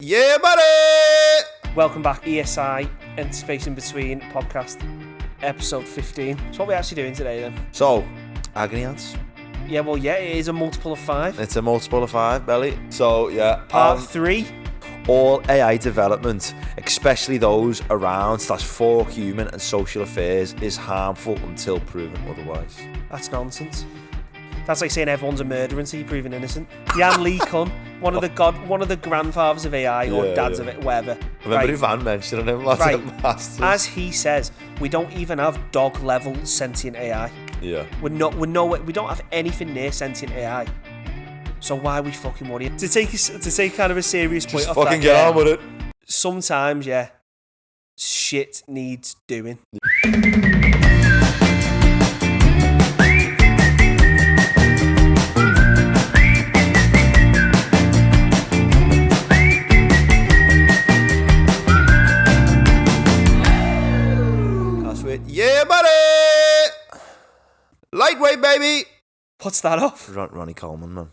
Yeah, buddy! Welcome back, ESI, Empty Space Inbetween podcast, episode 15. So what are we actually doing today then? So, Agony ads. Yeah, well, it is a multiple of 5. It's a multiple of 5, Belly. So, yeah. Part 3. All AI development, especially those around / for human and social affairs, is harmful until proven otherwise. That's nonsense. That's like saying everyone's a murderer until you're proven innocent. Jan Lee Kun, one of the grandfathers of AI or dads of it, whatever. I remember Van mentioning him last Masters. As he says, we don't even have dog-level sentient AI. Yeah. We don't have anything near sentient AI. So why are we fucking worrying? To take kind of a serious point Just off fucking that, get on with it. Sometimes, shit needs doing. Yeah, buddy! Lightweight, baby! What's that off? Ronnie Coleman, man.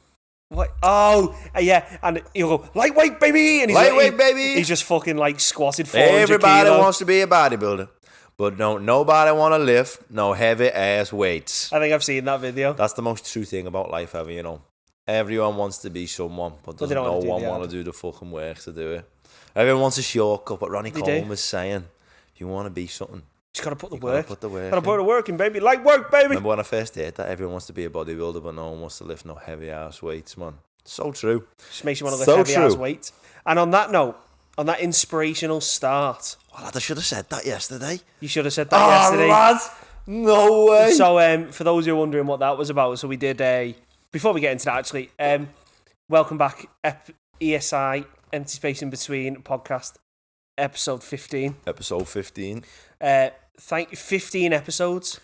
What? Oh, yeah. And he'll go, lightweight, baby! And baby! He's just fucking like squatted 400 Everybody kilos. wants to be a bodybuilder, but nobody want to lift no heavy ass weights. I think I've seen that video. That's the most true thing about life ever, you know. Everyone wants to be someone, but doesn't no one want to do the fucking work to do it. Everyone wants a shortcut, but Ronnie Coleman was saying, if you want to be something, just gotta put the work. Gotta put the work in, baby. Like work, baby. Remember when I first heard that everyone wants to be a bodybuilder, but no one wants to lift no heavy ass weights, man. So true. Just makes you want to lift heavy ass weights. And on that note, on that inspirational start, I should have said that yesterday. You should have said that yesterday. Lad. No way. So, for those who are wondering what that was about, so we did before we get into that, actually, welcome back, ESI, Empty Space Inbetween podcast, episode 15. Episode 15. 15 episodes.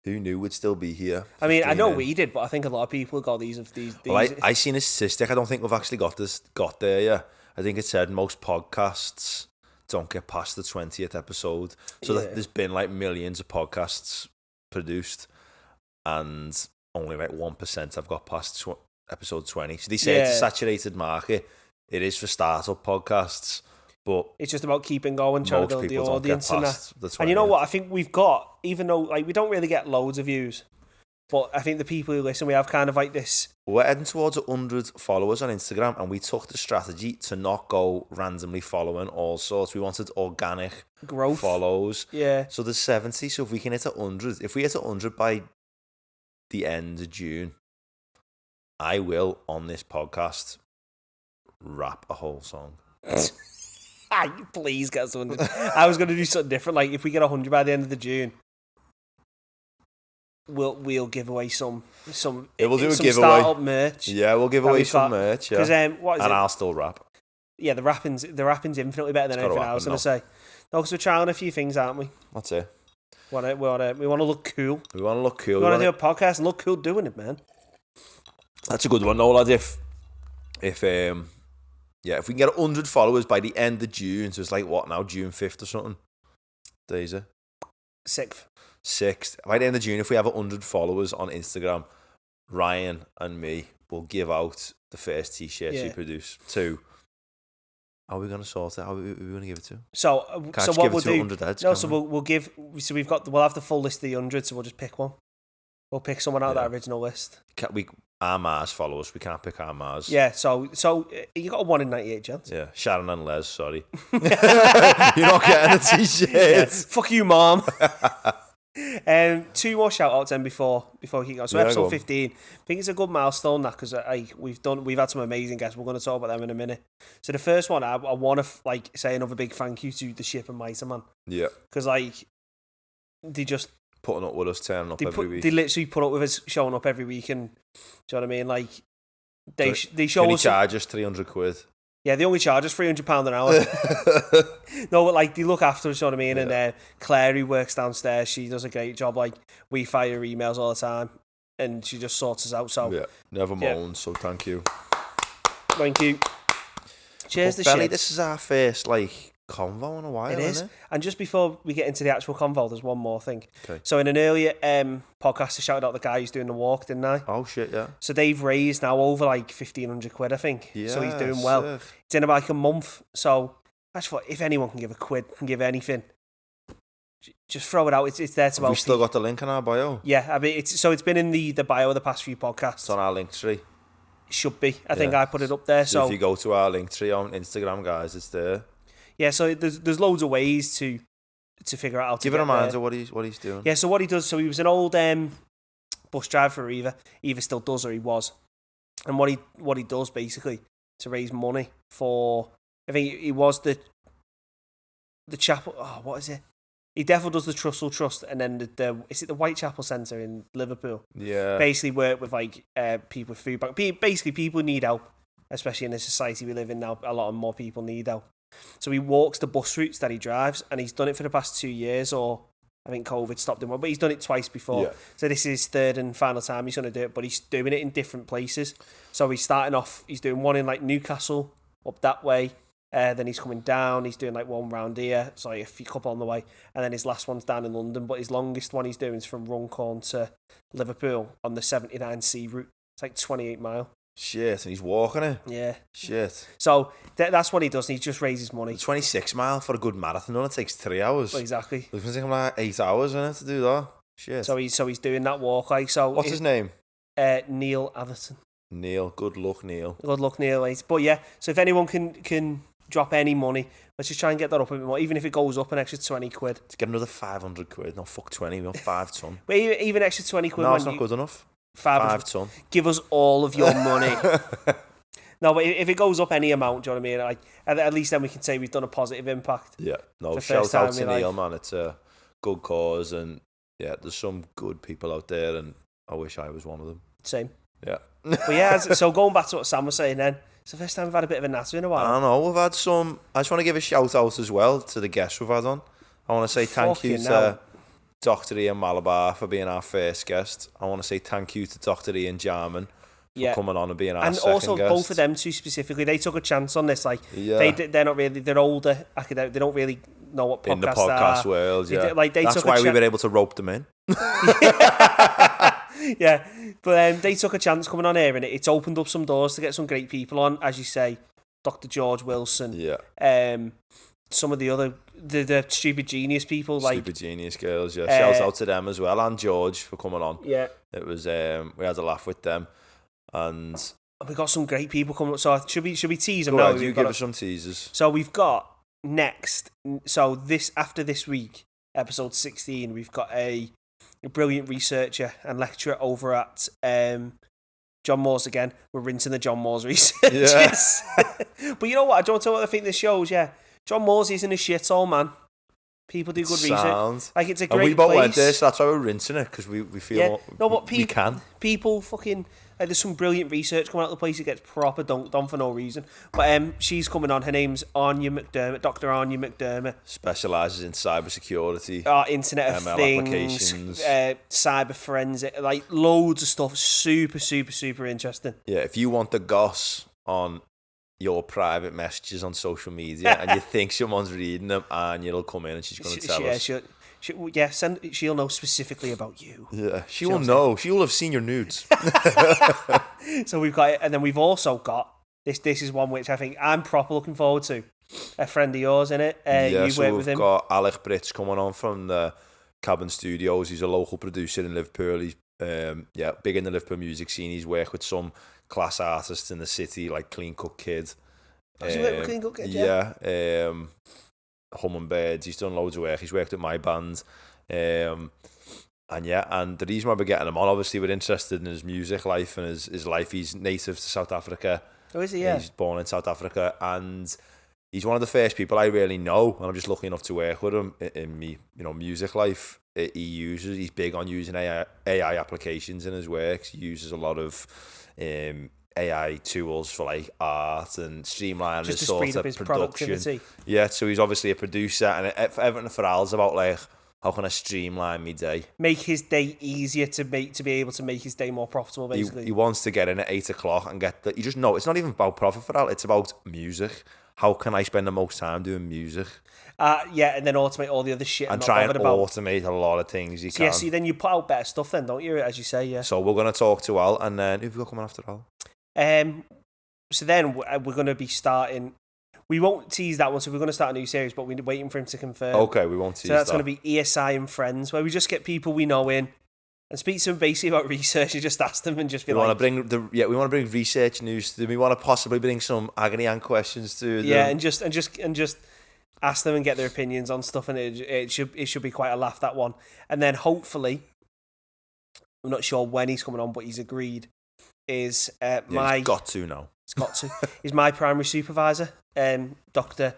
Who knew we'd still be here? I mean, I know we did, but I think a lot of people got these. Well, I seen a statistic. I don't think we've actually got there yet. I think it said most podcasts don't get past the 20th episode. So there's been like millions of podcasts produced, and only like 1% have got past episode 20. So they say it's a saturated market. It is for startup podcasts. But it's just about keeping going, trying to build the audience and that. And you know what? I think we've got, even though like we don't really get loads of views, but I think the people who listen, we have kind of like this. We're heading towards 100 followers on Instagram, and we took the strategy to not go randomly following all sorts. We wanted organic growth follows. Yeah. So there's 70. So if we can hit 100, if we hit 100 by the end of June, I will on this podcast rap a whole song. Please get us 100. I was going to do something different. Like if we get 100 by the end of the June, we'll give away some. We'll do a giveaway. Startup merch. Yeah, we'll give away some merch. Yeah. What is and it? I'll still rap. Yeah, the rapping's infinitely better than anything else. I was going to say. No, because we're trying a few things, aren't we? That's it. We want to look cool. We want to look cool. We want to do a podcast and look cool doing it, man. That's a good one, though, lad. If we can get 100 followers by the end of June, so it's like, what now, June 5th or something? Days it? 6th. By the end of June, if we have 100 followers on Instagram, Ryan and me will give out the first t-shirts we produce to... How are we going to sort it? How are we going to give it to? So what we'll do... 100 heads, we'll give... So we'll have the full list of the 100, so we'll just pick one. We'll pick someone out of that original list. Our Mars followers, we can't pick our Mars. Yeah, so you got a 1 in 98 chance. Yeah, Sharon and Les, sorry. You're not getting a t-shirt. Yeah, fuck you, Mom. 2 more shout-outs then before we keep going. So episode 15, I think it's a good milestone that because we've had some amazing guests. We're going to talk about them in a minute. So the first one, I want to say another big thank you to the Ship and Mitre, man. Yeah. Because they just putting up with us, turning up every week. They literally put up with us, showing up every week, and do you know what I mean? Like they show us. Charge us £300. Yeah, they only charge us £300 an hour. No, but they look after us, you know what I mean? Yeah. And Claire, who works downstairs, she does a great job. Like we fire emails all the time, and she just sorts us out. So never moans. So thank you. Thank you. Cheers, Belly, this is our first convo in a while, It is. isn't it? And just before we get into the actual convo, there's one more thing. Okay. So in an earlier podcast, I shouted out the guy who's doing the walk, didn't I? Oh, shit, yeah. So they've raised now over like 1,500 quid, I think. Yeah, so he's doing well. sick. It's in about like a month. So I just thought, if anyone can give a quid, can give anything, just throw it out. It's there to help. We still got the link in our bio. Yeah, I mean, it's been in the bio of the past few podcasts. It's on our link tree. It should be. I think I put it up there. So if you go to our link tree on Instagram, guys, it's there. Yeah, so there's loads of ways to figure out how to give a reminder what he's doing. Yeah, so what he does, so he was an old bus driver for Eva. Eva still does, or he was. And what he does basically to raise money for, I think he was the chapel. Oh, what is it? He definitely does the Trussell Trust, and then is it the Whitechapel Centre in Liverpool? Yeah. Basically work with like people with food bank. Basically, people need help, especially in the society we live in now. A lot more people need help. So he walks the bus routes that he drives, and he's done it for the past 2 years, or I think COVID stopped him, but he's done it twice before. Yeah. So this is his third and final time he's going to do it, but he's doing it in different places. So he's starting off, he's doing one in like Newcastle, up that way. Then he's coming down, he's doing like one round here, so like a couple on the way, and then his last one's down in London, but his longest one he's doing is from Runcorn to Liverpool on the 79C route. It's like 28 mile. Shit, and he's walking it. Yeah. Shit. So that's what he does, and he just raises money. The 26 mile for a good marathon, it takes 3 hours. Well, exactly. It's going to take him like 8 hours, isn't it, to do that? Shit. So he's doing that walk, like, so. What's his name? Neil Atherton. Neil, good luck, Neil. Good luck, Neil. But yeah, so if anyone can drop any money, let's just try and get that up a bit more, even if it goes up an extra 20 quid. To get another 500 quid. No, fuck 20, we want 5 ton. But even extra 20 quid. No, it's not good enough. 5 ton. Give us all of your money. No, but if it goes up any amount, do you know what I mean? Like, at least then we can say we've done a positive impact. Yeah. No, shout out to Neil, man. It's a good cause, and yeah, there's some good people out there, and I wish I was one of them. Same. Yeah. But yeah, so going back to what Sam was saying then, it's the first time we've had a bit of a natter in a while. I don't know, we've had some. I just want to give a shout out as well to the guests we've had on. I want to say thank you to Dr. Ian Malabar for being our first guest. I want to say thank you to Dr. Ian Jarman for coming on and being our second guest. And also both of them two specifically, they took a chance on this. Like, they're not really, they're older academic, they don't really know what podcasts are. In the podcast world, yeah. That's why we were able to rope them in. Yeah, but they took a chance coming on here, and it's opened up some doors to get some great people on, as you say, Dr. George Wilson. Yeah. Some of the other the Stupid Genius people, like Stupid Genius girls. Yeah. Shout out to them as well, and George for coming on. Yeah. It was we had a laugh with them, and we got some great people coming up. So should we tease them now? You give us some teasers. So we've got next. So after this week, episode 16, we've got a brilliant researcher and lecturer over at John Moore's again. We're rinsing the John Moore's researchers. Yeah. But you know what? I don't know what I think this shows. Yeah, John Moore's isn't a shithole, man. People do good research. Like, it's a great place. And we both went there, so that's why we're rinsing it, because we feel we can. People fucking... Like, there's some brilliant research coming out of the place. It gets proper dunked on for no reason. But she's coming on. Her name's Anya McDermott, Dr. Anya McDermott. Specialises in cybersecurity. Internet of ML Things. Cyber forensic. Like, loads of stuff. Super, super, super interesting. Yeah, if you want the goss on your private messages on social media and you think someone's reading them, Anya will come in and she's going to tell us. She'll know specifically about you. Yeah, she will know. She will have seen your nudes. So we've got it, and then we've also got this. This is one which I think I'm proper looking forward to. A friend of yours, in it. You so work with him. We've got Alec Brits coming on from the Cabin Studios. He's a local producer in Liverpool. He's big in the Liverpool music scene. He's worked with some class artists in the city, like Clean Cut Kid. Has he worked with Clean Cut Kid? Yeah. Hummingbirds. He's done loads of work. He's worked at my band, and the reason why we're getting him on, obviously we're interested in his music life and his life. He's native to South Africa. Oh, is he? Yeah, he's born in South Africa, and he's one of the first people I really know, and I'm just lucky enough to work with him in me music life. He's big on using AI applications in his work. He uses a lot of AI tools for like art and streamlining his sort of production. Productivity. Yeah, so he's obviously a producer, and everything for Al's about like, how can I streamline my day? Make his day easier to be able to make his day more profitable, basically. He wants to get in at 8 o'clock and get you just know it's not even about profit for Al, it's about music. how can I spend the most time doing music? Yeah, and then automate all the other shit. And try and automate a lot of things you can. Yeah, see, then you put out better stuff then, don't you, as you say, yeah. So we're going to talk to Al, and then who've we got coming after Al? So then we're going to be starting... We won't tease that one, so we're going to start a new series, but we're waiting for him to confirm. Okay, we won't tease that. So that's going to be ESI and Friends, where we just get people we know in and speak to them basically about research and just ask them and just be we want to bring research news to them. We want to possibly bring some Agony and questions to them. Yeah, and just ask them and get their opinions on stuff, and it should be quite a laugh, that one. And then hopefully, I'm not sure when he's coming on, but he's agreed. He's got to now. He's my primary supervisor, Dr.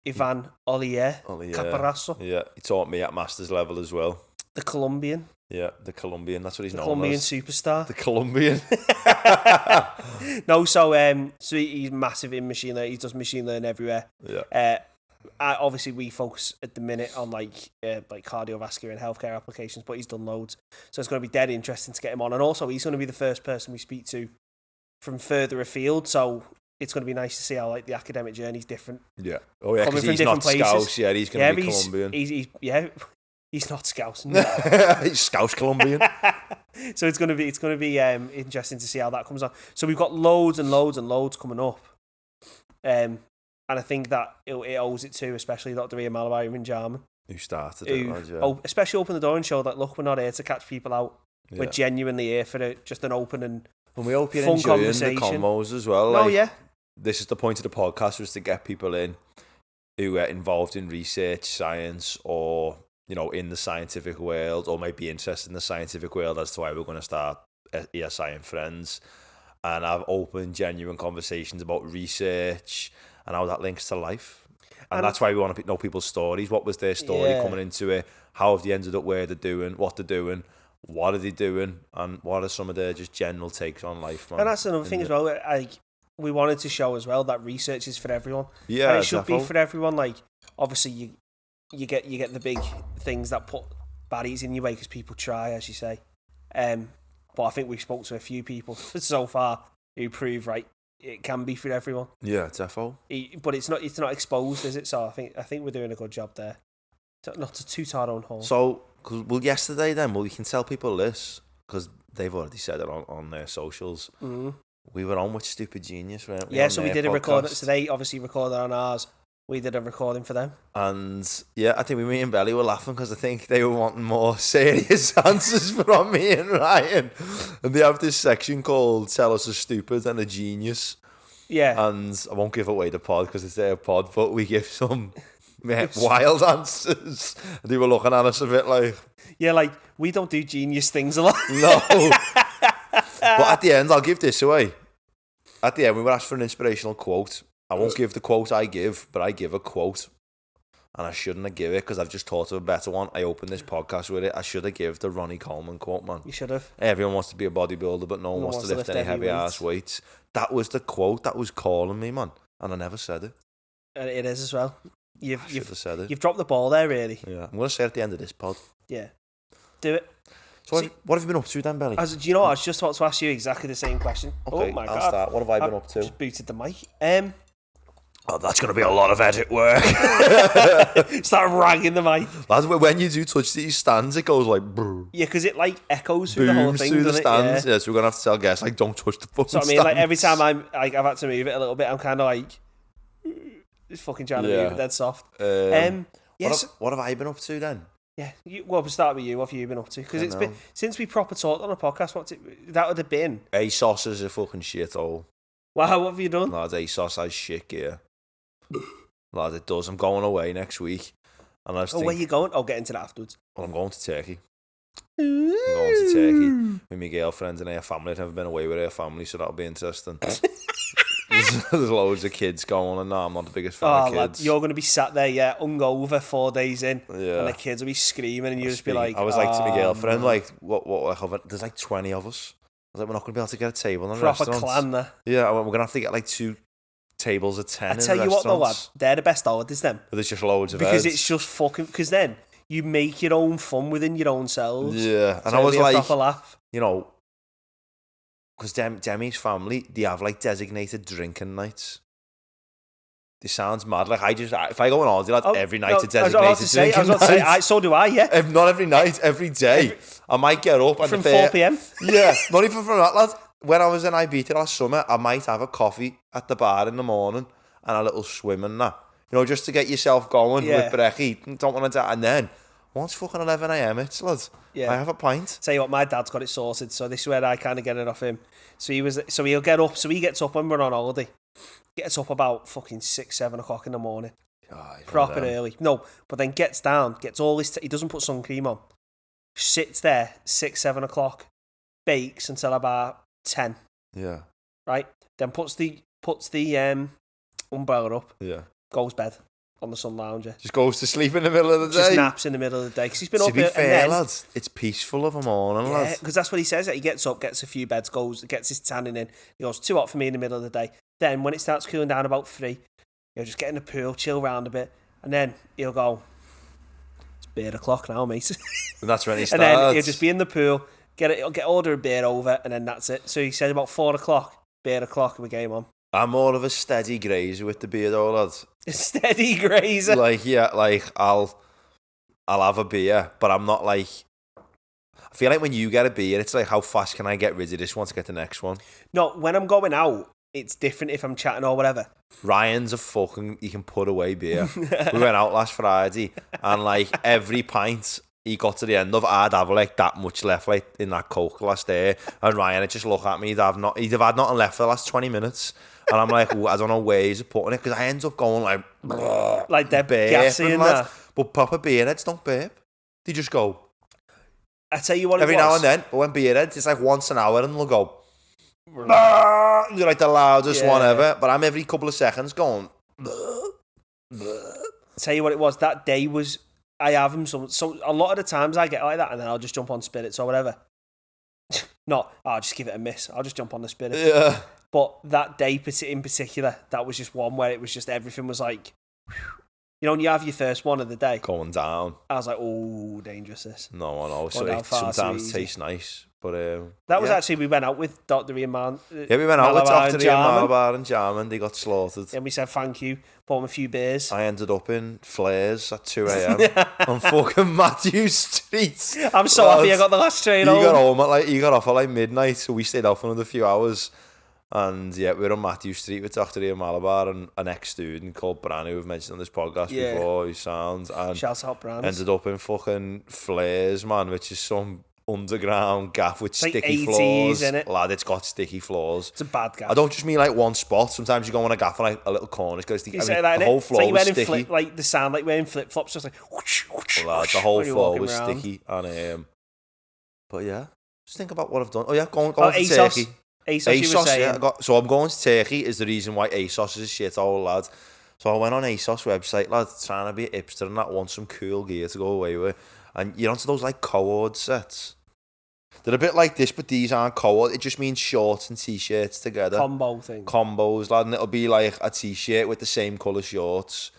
Ivan Olier Caparasso. Yeah, he taught me at master's level as well. The Colombian. Yeah, the Colombian. That's what he's known Colombian as. Superstar. The Colombian. No, so he's massive in machine learning. He does machine learning everywhere. Yeah. Obviously, we focus at the minute on like cardiovascular and healthcare applications, but he's done loads. So it's going to be dead interesting to get him on. And also, he's going to be the first person we speak to from further afield. So it's going to be nice to see how like the academic journey's different. Yeah. Oh yeah, because he's not Scouse. Yeah, he's going to be Colombian. He's not Scouse. No. He's Scouse Colombian. So it's going to be interesting to see how that comes on. So we've got loads and loads and loads coming up. And I think that it owes it to, especially Dr. Ian Malabar in Jarman. Who started it, yeah. Oh, especially open the door and show that, look, we're not here to catch people out. Yeah. We're genuinely here for just an open and we hope you're enjoying the convos as well. Oh, yeah. This is the point of the podcast, was to get people in who are involved in research, science, or, you know, in the scientific world, or might be interested in the scientific world as to why we're going to start ESI and Friends, and have open, genuine conversations about research and how that links to life. And that's why we want to know people's stories. What was their story coming into it? How have they ended up where they're doing, what they're doing, what are they doing, and what are some of their just general takes on life, man. And that's another thing as well. Like, we wanted to show as well that research is for everyone. Yeah, and it should be for everyone. Like, obviously, you get the big things that put baddies in your way because people try, as you say. But I think we've spoke to a few people so far who prove it can be for everyone. Yeah, definitely. But it's not exposed, is it? So I think we're doing a good job there. Not to toot our own horn. So, yesterday then, you can tell people this because they've already said it on their socials. Mm-hmm. We were on with Stupid Genius, right? Yeah, so we did a recording. So they obviously recorded on ours. We did a recording for them. And yeah, I think me and Belly were laughing because I think they were wanting more serious answers from me and Ryan. And they have this section called Tell Us a Stupid and a Genius. Yeah. And I won't give away the pod because it's their pod, but we give some wild answers. And they were looking at us a bit like... Yeah, like, we don't do genius things a lot. No. But at the end, I'll give this away. At the end, we were asked for an inspirational quote. I won't give the quote I give, but I give a quote. And I shouldn't have given it because I've just thought of a better one. I opened this podcast with it. I should have given the Ronnie Coleman quote, man. You should have. Everyone wants to be a bodybuilder, but no one wants to lift any heavy-ass weights. That was the quote that was calling me, man. And I never said it. And it is as well. I should have said it. You've dropped the ball there, really. Yeah. I'm going to say it at the end of this pod. Yeah. Do it. So what have you been up to then, Belly? Do you know what? I was just about to ask you exactly the same question. Okay, oh my I'll God. start. What have I been up to? Just booted the mic. Oh, that's going to be a lot of edit work. Start ragging the mic. Lads, when you do touch these stands, it goes like... Brr. Yeah, because it like echoes through the whole thing, through the stands. Yeah, so we're going to have to tell guests, like, don't touch the fucking stands. So I mean, like, every time I've had to move it a little bit, I'm kind of like... Just fucking trying to move it dead soft. Yes. What have I been up to then? Yeah, we'll start with you. What have you been up to? Because it's been since we proper talked on a podcast. That would have been? ASOS is a fucking shithole. Wow, what have you done? Lads, ASOS has shit gear. Lads, it does. I'm going away next week. And I where you going? I'll get into that afterwards. Well, I'm going to Turkey. I'm going to Turkey with my girlfriend and her family. I've never been away with her family, so that'll be interesting. There's loads of kids going, and I'm not the biggest fan of kids. Lad, you're going to be sat there, hungover 4 days in, and the kids will be screaming, and you'll just be like... I was like to my girlfriend, like, what, there's like 20 of us. I was like, we're not going to be able to get a table in the restaurant. Proper clan there. Yeah, we're going to have to get like 2 tables of 10 in the I tell you what though, lad, they're the best holidays, them. But there's just loads of because heads. It's just fucking... Because then, you make your own fun within your own selves. Yeah, and so I was like, proper laugh. You know... Because Demi's family, they have like designated drinking nights. this sounds mad. Like, if I go on holiday, like, every night's a designated I was about to say, so do I, yeah. Not every night, every day. I might get up. From 4 p.m? Yeah, not even from that, lad. When I was in Ibiza last summer, I might have a coffee at the bar in the morning and a little swim and that. You know, just to get yourself going with brekkie. Don't want to die. And then, once fucking 11 a.m, it's, lad, I have a pint. Tell you what, my dad's got it sorted, so this is where I kind of get it off him. So he'll get up, so he gets up when we're on holiday. Gets up about fucking 6, 7 o'clock in the morning. Oh, proper early. No, but then gets down, gets all his... he doesn't put sun cream on. Sits there, 6, 7 o'clock. Bakes until about 10. Yeah. Right? Then puts the umbrella up. Yeah. Goes bed on the sun lounger. Just goes to sleep in the middle of the day. Just naps in the middle of the day. Because he's been up to be fair, lads, it's peaceful of a morning, lads. Yeah, because that's what he says. He gets up, gets a few beds, gets his tanning in. He goes, too hot for me in the middle of the day. Then when it starts cooling down about 3, he'll just get in the pool, chill around a bit. And then he'll go, it's beer o'clock now, mate. And that's when he starts. And then he'll just be in the pool, order a beer over, and then that's it. So he said about 4 o'clock, beer o'clock, and we game on. I'm more of a steady grazer with the beer though, lads. A steady grazer? Like, yeah, like, I'll have a beer, but I'm not like... I feel like when you get a beer, it's like, how fast can I get rid of this one to get the next one? No, when I'm going out, it's different if I'm chatting or whatever. Ryan's a fucking... He can put away beer. We went out last Friday, and like, every pint... he got to the end of, I'd have like that much left like in that Coke last day, and Ryan would just look at me, he'd have had nothing left for the last 20 minutes, and I'm like, I don't know where he's putting it, because I end up going like they're gassy and that. But proper beerheads don't burp, they just go. I tell you what, every now and then, but when beerheads, it's like once an hour and they'll go, you're like the loudest one ever, but I'm every couple of seconds going. I tell you what it was, that day was, I have them so a lot of the times I get like that, and then I'll just jump on spirits or whatever. I'll just give it a miss. I'll just jump on the spirits. Yeah. But that day in particular, that was just one where it was just everything was like, you know, when you have your first one of the day, going down. I was like, oh, dangerous this. No, I know. So it sometimes tastes nice. But that was actually, we went out with Dr. Ian Man. Yeah, we went out with Dr. Ian Malabar and Jarman. They got slaughtered. And we said thank you, bought them a few beers. I ended up in Flares at 2 a.m. on fucking Matthew Street. I'm so happy I got the last train home. You got off at like midnight, so we stayed out for another few hours. And yeah, we were on Matthew Street with Dr. Ian Malabar and an ex-student called Bran, who we've mentioned on this podcast before, who sounds. And shouts out Bran. Ended up in fucking Flares, man, which is some underground gaff with sticky like floors. In it. Lad, it's got sticky floors. It's a bad gaff. I don't just mean like one spot. Sometimes you go on a gaff and like a little corner. It's got sticky. The whole floor was sticky. Like the sound like wearing flip-flops, just like whoosh, whoosh, lad, the whole floor was sticky. And but yeah, just think about what I've done. Oh yeah, going to Turkey. ASOS, yeah. So I'm going to Turkey is the reason why ASOS is a shit hole, lad. So I went on ASOS website, lad, trying to be a hipster and that, want some cool gear to go away with. And you're onto those like co-ord sets. They're a bit like this, but these aren't co-ord. It just means shorts and t-shirts together. Combo thing. Combos, lad. And it'll be like a t-shirt with the same colour shorts.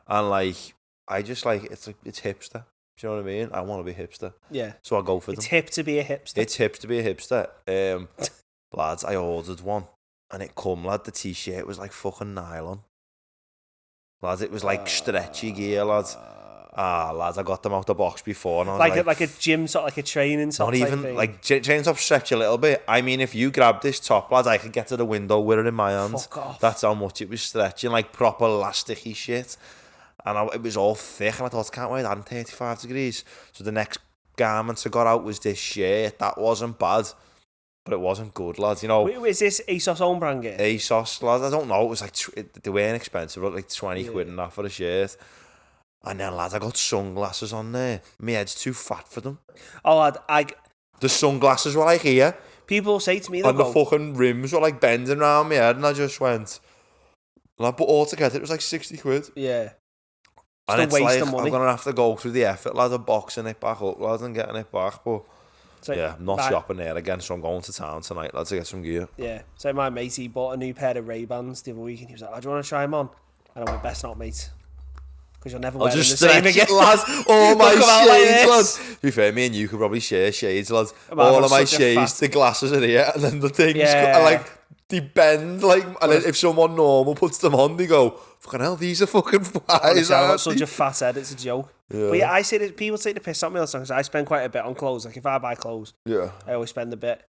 And like, I just like, it's hipster. Do you know what I mean? I want to be hipster. Yeah. So I go for them. It's hip to be a hipster. It's hip to be a hipster. Lads, I ordered one. And it come, lad, the t-shirt was like fucking nylon. Lads, it was like stretchy gear, lads. Lads, I got them out the box before. And I was like a gym top, like a training top. Not even, thing. Like, training top stretch a little bit. I mean, if you grab this top, lads, I could get to the window with it in my hands. Fuck off. That's how much it was stretching, like proper elasticy shit. And it was all thick, and I thought, can't wear that in 35 degrees. So the next garment I got out was this shirt. That wasn't bad. But it wasn't good, lads, you know. Is this ASOS own brand gear? ASOS, lads, I don't know. It was like, they weren't expensive, but like 20 quid and that for a shirt. And then, lads, I got sunglasses on there. My head's too fat for them. Oh, lad, the sunglasses were like here. People say to me, and the fucking rims were like bending around my head, and I just went. But altogether, it was like 60 quid. Yeah. And it's like, I'm going to have to go through the effort, lad, of boxing it back up, lads, and getting it back, but... So yeah, I'm not shopping there again, so I'm going to town tonight, lads, to get some gear. Yeah, so my mate, he bought a new pair of Ray-Bans the other week, and he was like, do you want to try them on? And I went, best not, mate. Because you'll never wear them the same again. Lads. All my shades, lads. To be fair, me and you could probably share shades, lads. All of my shades, the glasses are here, and then the things are like they bend like, and if someone normal puts them on, they go, fucking hell, these are fucking flies. I've got such a fat head, it's a joke. Yeah. But yeah, I say that people take the piss out me all the time because I spend quite a bit on clothes. Like if I buy clothes, I always spend a bit.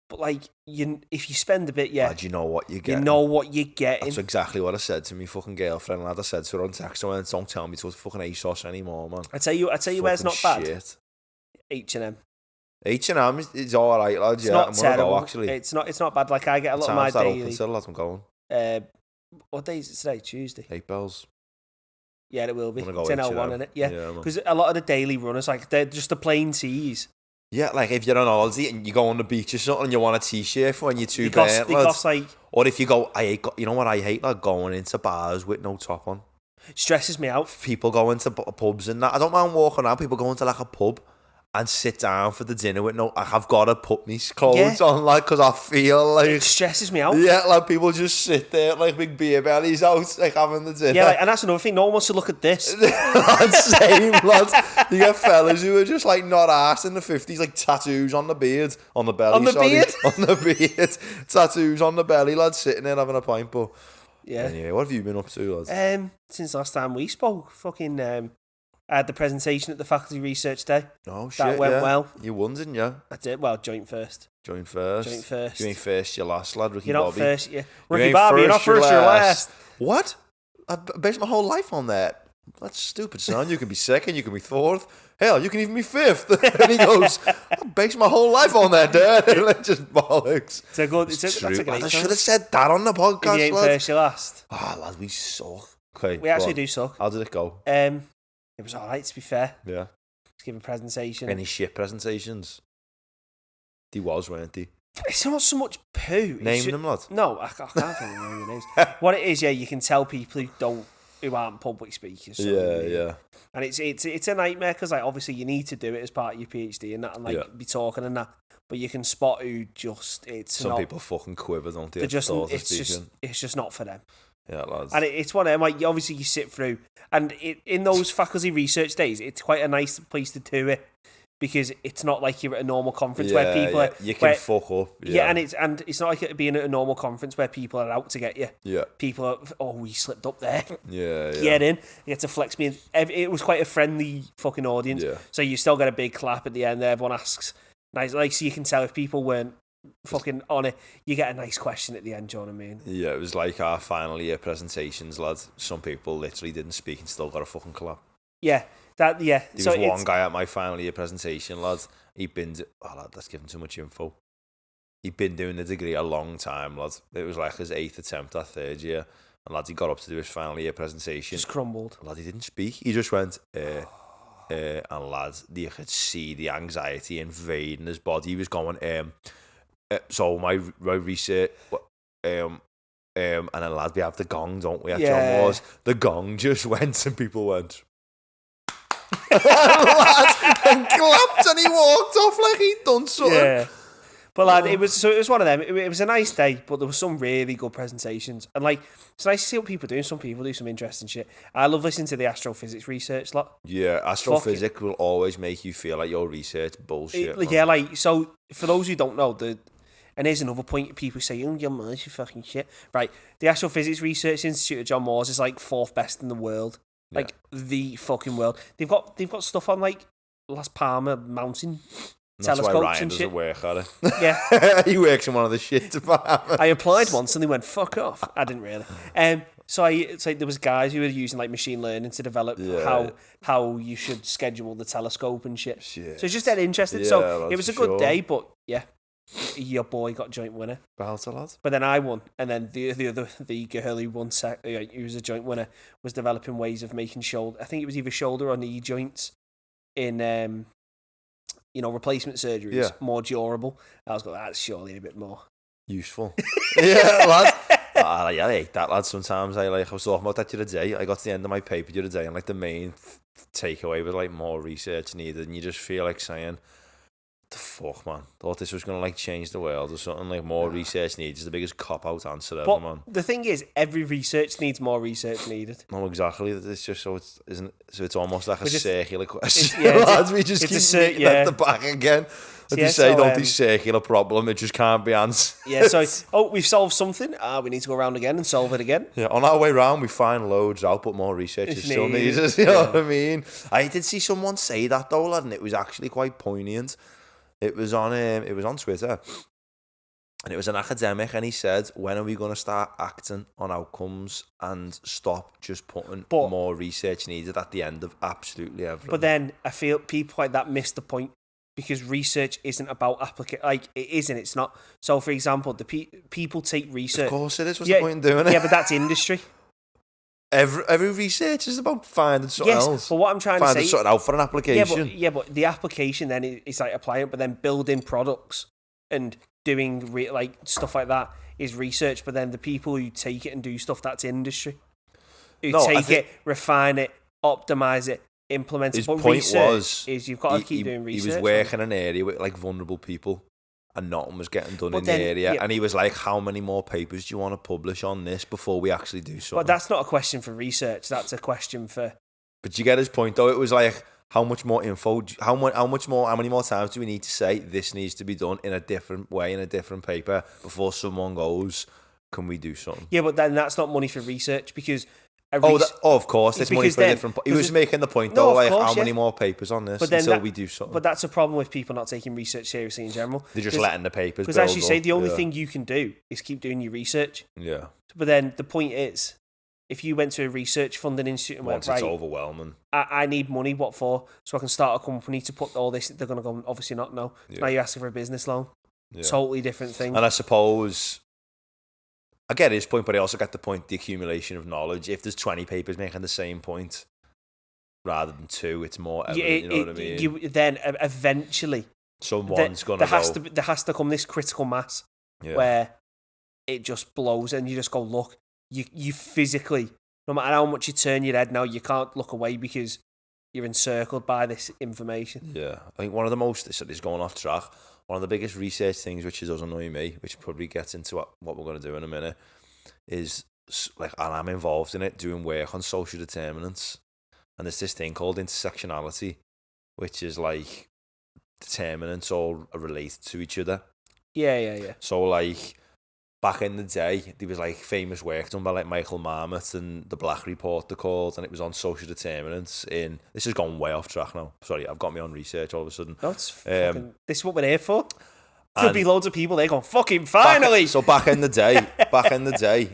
But like, if you spend a bit, lad, you know what you get. You know what you're getting. That's exactly what I said to me fucking girlfriend, lad. I said to her on text, I went, don't tell me to go to fucking ASOS anymore, man. I tell you where it's not bad. Shit. H&M. H&M is alright, lad. It's yeah, not I'm terrible. Go, actually. It's not bad. Like I get a lot of my daily. Lad, I'm going. What day is it today? Tuesday. 8 bells. Yeah, it will be. It's in L1, isn't it? Yeah. Because a lot of the daily runners, like they're just the plain tees. Yeah, like if you're on holiday and you go on the beach or something and you want a t-shirt for when you're too burnt, like, or if you go, you know what I hate, like going into bars with no top on. Stresses me out. People go into pubs and that. I don't mind walking around. People go into like a pub and sit down for the dinner with no. I've got to put my clothes on, like, because I feel like it stresses me out. Yeah, like people just sit there like big beer bellies out, like having the dinner. Yeah, like, and that's another thing. No one wants to look at this. Same, lads. You get fellas who are just like not arsed in the 50s, like tattoos on the beard, on the belly. On the beard, on the beard, tattoos on the belly, lads, sitting there having a pint. But yeah. Anyway, what have you been up to, lads? Since last time we spoke, I had the presentation at the Faculty Research Day. Oh, shit, that went well. You won, didn't you? I did. Well, joint first. Joint first. You ain't first, you're last, lad. Ricky you're not Bobby. First, yeah. Ricky Bobby, you're not first, you're last. What? I based my whole life on that. That's stupid, son. You can be second, you can be fourth. Hell, you can even be fifth. And he goes, I based my whole life on that, Dad. Just bollocks. It's a good, that's a great I should have said that on the podcast, if you ain't lad. First, you're last. Lad, we suck. Okay, we actually do suck. How did it go? It was alright, to be fair. Yeah. Let's give a presentation. Any shit presentations? They weren't they? It's not so much poo. Name them, lad. No, I can't think of the names. What it is, you can tell people who aren't public speakers. So yeah. And it's a nightmare because like obviously you need to do it as part of your PhD and that, and be talking and that. But you can spot who just some people fucking quiver, don't they? It's just not for them. Yeah, lads. And it's one of them, like, obviously you sit through, and in those faculty research days, it's quite a nice place to do it, because it's not like you're at a normal conference where people you can fuck up. Yeah, and it's not like it being at a normal conference where people are out to get you. Yeah. People are, we slipped up there. Yeah. Get in. You get to flex me. It was quite a friendly fucking audience. Yeah. So you still get a big clap at the end there. Everyone asks, nice, like, so you can tell if people weren't fucking on it, you get a nice question at the end, do you know what I mean? Yeah, it was like our final year presentations, lad. Some people literally didn't speak and still got a fucking clap. Yeah. There was one guy at my final year presentation, lad. Lad, that's giving too much info. He'd been doing the degree a long time, lad. It was like his 8th attempt at 3rd year. And lad, he got up to do his final year presentation. Just crumbled. Lad, he didn't speak. He just went, and lad, you could see the anxiety invading his body. He was going, so my research, and then lad, we have the gong, don't we? At John Moores, the gong just went and people went. And clapped and he walked off like he'd done something. Yeah. But lad, it was one of them. It was a nice day, but there were some really good presentations, and like it's nice to see what people do. Some people do some interesting shit. I love listening to the astrophysics research lot. Yeah, astrophysics will always make you feel like your research bullshit. Like so. For those who don't know, and here's another point: people say, "Oh, John Moores, you fucking shit." Right? The Astrophysics Research Institute at John Moores is like 4th best in the world. Like the fucking world. They've got stuff on like Las Palmas Mountain telescopes why Ryan and doesn't shit. Work at it. Yeah, he works in one of the shit departments. I applied once and they went fuck off. I didn't really. So there was guys who were using like machine learning to develop how you should schedule the telescope and shit. So it's just that interesting. So it was a good day, but yeah. Your boy got joint winner. But then I won, and then the girl who won, who was a joint winner, was developing ways of making shoulder. I think it was either shoulder or knee joints in replacement surgeries more durable. I was going, that's surely a bit more useful. Yeah, lad. I hate that, lad. Sometimes I was talking about that the other day. I got to the end of my paper the other day, and like the main takeaway was like more research needed, and you just feel like saying, the fuck, man? Thought this was gonna like change the world or something. Like more research needed is the biggest cop out answer ever, man. The thing is, every research needs more research needed. No, exactly. It's just so it's isn't. So it's almost like a circular question. We just keep meeting at the back again. As you say, don't be circular problem. It just can't be answered. Yeah. So we've solved something. We need to go around again and solve it again. Yeah. On our way round, we find loads out, but more research is still needed. You know what I mean? I did see someone say that though, lad, and it was actually quite poignant. It was on Twitter, and it was an academic, and he said, "When are we going to start acting on outcomes and stop just putting more research needed at the end of absolutely everything?" But then I feel people like that miss the point because research isn't about application. Like it isn't. It's not. So, for example, the people take research. Of course, it is. What's the point in doing it? Yeah, but that's industry. Every research is about finding something else. But what I'm trying to say, finding something out for an application. But the application then is like applying, but then building products and doing like stuff like that is research. But then the people who take it and do stuff, that's industry. Who take it, refine it, optimize it, implement it. His but point research is you've got to keep doing research. He was working in an area with like vulnerable people, and nothing was getting done in the area. And he was like, how many more papers do you want to publish on this before we actually do something? But that's not a question for research. That's a question for... But you get his point, though. It was like, how much more info, how many more times do we need to say this needs to be done in a different way, in a different paper, before someone goes, can we do something? Yeah, but then that's not money for research, because... of course, it's money for a different... He was making the point, though, like, how many more papers on this until we do something? But that's a problem with people not taking research seriously in general. They're just letting the papers build. Because as you say, the only thing you can do is keep doing your research. Yeah. But then the point is, if you went to a research funding institute and went, it's overwhelming. I need money, what for? So I can start a company to put all this... They're going to go, obviously not, no. Yeah. Now you're asking for a business loan. Yeah. Totally different thing. And I suppose... I get his point, but I also get the point, the accumulation of knowledge. If there's 20 papers making the same point, rather than 2, it's more evident, you know what I mean? Then eventually... Someone's going to go... There has to come this critical mass where it just blows and you just go, look, you physically, no matter how much you turn your head now, you can't look away because you're encircled by this information. Yeah. I think one of the most... This is going off track. One of the biggest research things, which does annoy me, which probably gets into what we're going to do in a minute, is like, and I'm involved in it, doing work on social determinants. And there's this thing called intersectionality, which is like determinants all are related to each other. Yeah. So like back in the day, there was like famous work done by like Michael Marmot and the Black Report they're called, and it was on social determinants in... This has gone way off track now. Sorry, I've got me on research all of a sudden. No, it's fucking... This is what we're here for. There'll be loads of people there going, fucking finally! Back in the day,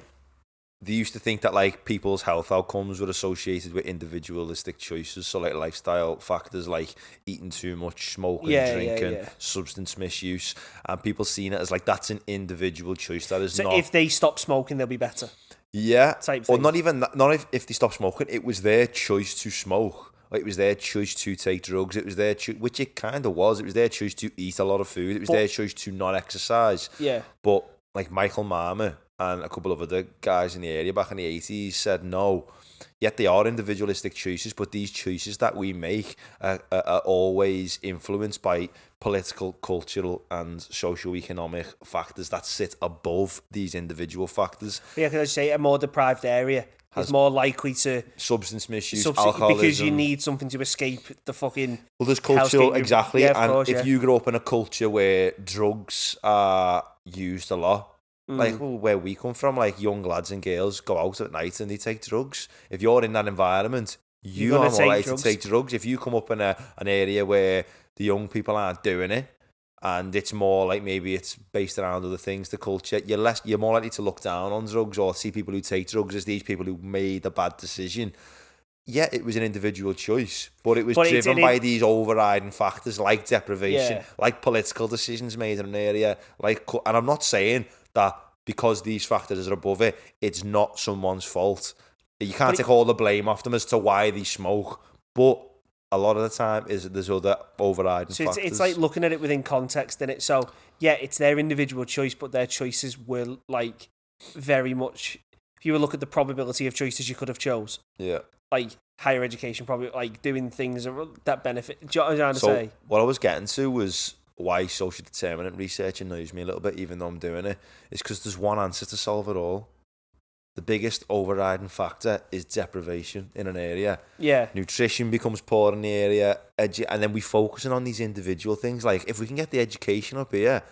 they used to think that like people's health outcomes were associated with individualistic choices, so like lifestyle factors like eating too much, smoking, drinking, substance misuse, and people seeing it as like that's an individual choice. That is not... So if they stop smoking, they'll be better. Yeah, or not even that, not if they stop smoking. It was their choice to smoke. Like, it was their choice to take drugs. It was their choice, which it kind of was. It was their choice to eat a lot of food. It was their choice to not exercise. Yeah. But like Michael Marmot and a couple of other guys in the area back in the 80s said no. Yet they are individualistic choices, but these choices that we make are always influenced by political, cultural, and socio-economic factors that sit above these individual factors. Yeah, because I say a more deprived area is more likely to... Substance misuse, alcoholism... Because you need something to escape the fucking... Well, there's cultural, exactly. Yeah, and course, if you grow up in a culture where drugs are used a lot, like where we come from, like young lads and girls go out at night and they take drugs. If you're in that environment, you are more likely to take drugs. If you come up in an area where the young people aren't doing it, and it's more like maybe it's based around other things, the culture, you're more likely to look down on drugs or see people who take drugs as these people who made a bad decision. Yeah, it was an individual choice, but it was driven by these overriding factors like deprivation, like political decisions made in an area, and I'm not saying that because these factors are above it, it's not someone's fault. You can't take all the blame off them as to why they smoke, but a lot of the time there's other overriding factors. So it's like looking at it within context, innit? So yeah, it's their individual choice, but their choices were like very much... If you look at the probability of choices you could have chose, like higher education, probably like doing things that benefit. Do you know what I'm trying to say? What I was getting to was why social determinant research annoys me a little bit, even though I'm doing it, is because there's one answer to solve it all. The biggest overriding factor is deprivation in an area. Yeah. Nutrition becomes poor in the area, and then we focusing on these individual things. Like, if we can get the education up here,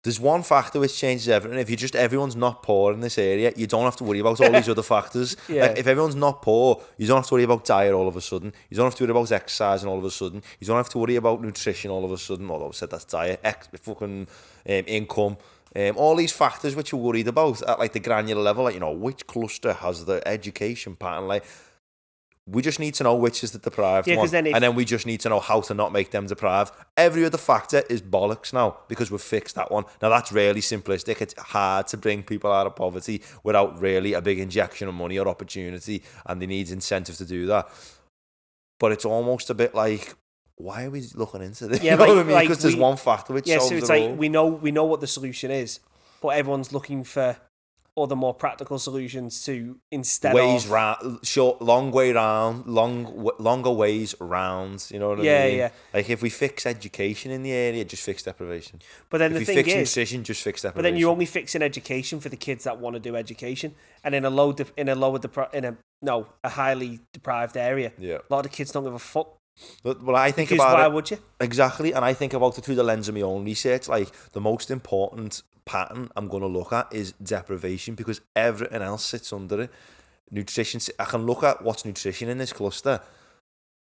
there's one factor which changes everything. If everyone's not poor in this area, you don't have to worry about all these other factors. Yeah. Like, if everyone's not poor, you don't have to worry about diet all of a sudden. You don't have to worry about exercising all of a sudden. You don't have to worry about nutrition all of a sudden. Although I said that's diet, income. All these factors which you're worried about at like the granular level, like, you know, which cluster has the education pattern, like, we just need to know which is the deprived one, and then we just need to know how to not make them deprived. Every other factor is bollocks now because we've fixed that one. Now that's really simplistic. It's hard to bring people out of poverty without really a big injection of money or opportunity, and they need incentive to do that. But it's almost a bit like, why are we looking into this? Yeah, you know what I mean? Because there's one factor which solves so it's it like all. we know what the solution is, but everyone's looking for other more practical solutions to instead ways of round, short, long way round, longer ways round. You know what I mean? Yeah. Like, if we fix education in the area, just fix deprivation. But then if the thing fix is, nutrition, just fix deprivation. But then you're only fixing education for the kids that want to do education, and in a highly deprived area, yeah, a lot of the kids don't give a fuck. Well, I think because about why it, would you? Exactly, and I think about it through the lens of my own research. Like, the most important pattern I'm going to look at is deprivation, because everything else sits under it. Nutrition, I can look at what's nutrition in this cluster,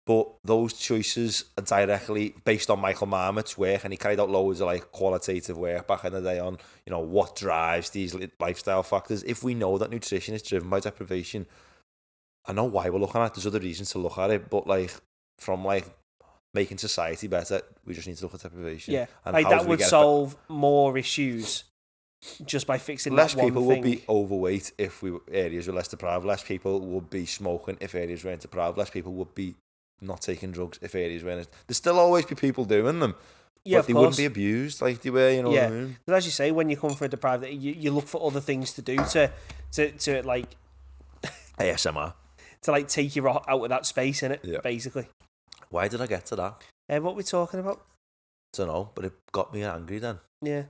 but those choices are directly based on Michael Marmot's work, and he carried out loads of like qualitative work back in the day on, you know, what drives these lifestyle factors. If we know that nutrition is driven by deprivation, I know why we're looking at it. There's other reasons to look at it, but like, from like making society better, we just need to look at deprivation. Yeah, and like that would solve more issues just by fixing less that one people thing. would be overweight if areas were less deprived. Less people would be smoking if areas weren't deprived. Less people would be not taking drugs if areas weren't. Thered still always be people doing them, but they wouldn't be abused like they were. You know what I mean? Because as you say, when you come for a deprived, you look for other things to do to like ASMR to like take you out of that space, innit? Basically. Why did I get to that? What we talking about? I don't know, but it got me angry then. Yeah.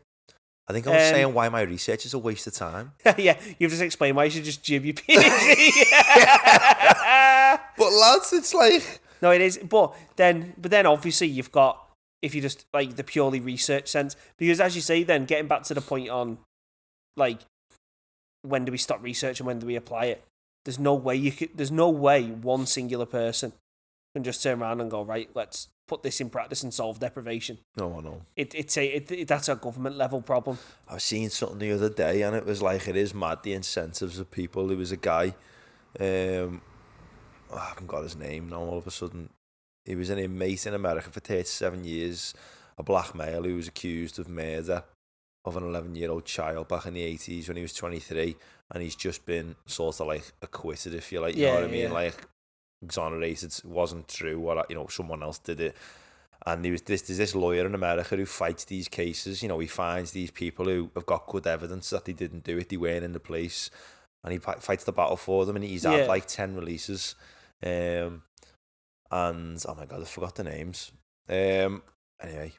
I think I was saying why my research is a waste of time. Yeah, you've just explained why you should just jib your PhD. But lads, it's like... No, it is. But then obviously you've got, if you just like the purely research sense, because as you say, then getting back to the point on like, when do we stop research and when do we apply it? There's no way one singular person can just turn around and go, right, let's put this in practice and solve deprivation. No, I know. That's a government level problem. I was seeing something the other day, and it was like, it is mad, the incentives of people. There was a guy, I haven't got his name now all of a sudden. He was an inmate in America for 37 years, a black male who was accused of murder of an 11-year-old child back in the 80s when he was 23, and he's just been sort of like acquitted, if you like, you know what I mean? Yeah. Like, exonerated. It wasn't true, what, you know, someone else did it. And there's this lawyer in America who fights these cases. You know, he finds these people who have got good evidence that they didn't do it, they weren't in the place, and he fights the battle for them, and he's had like 10 releases. And oh my god, I forgot the names. Anyway,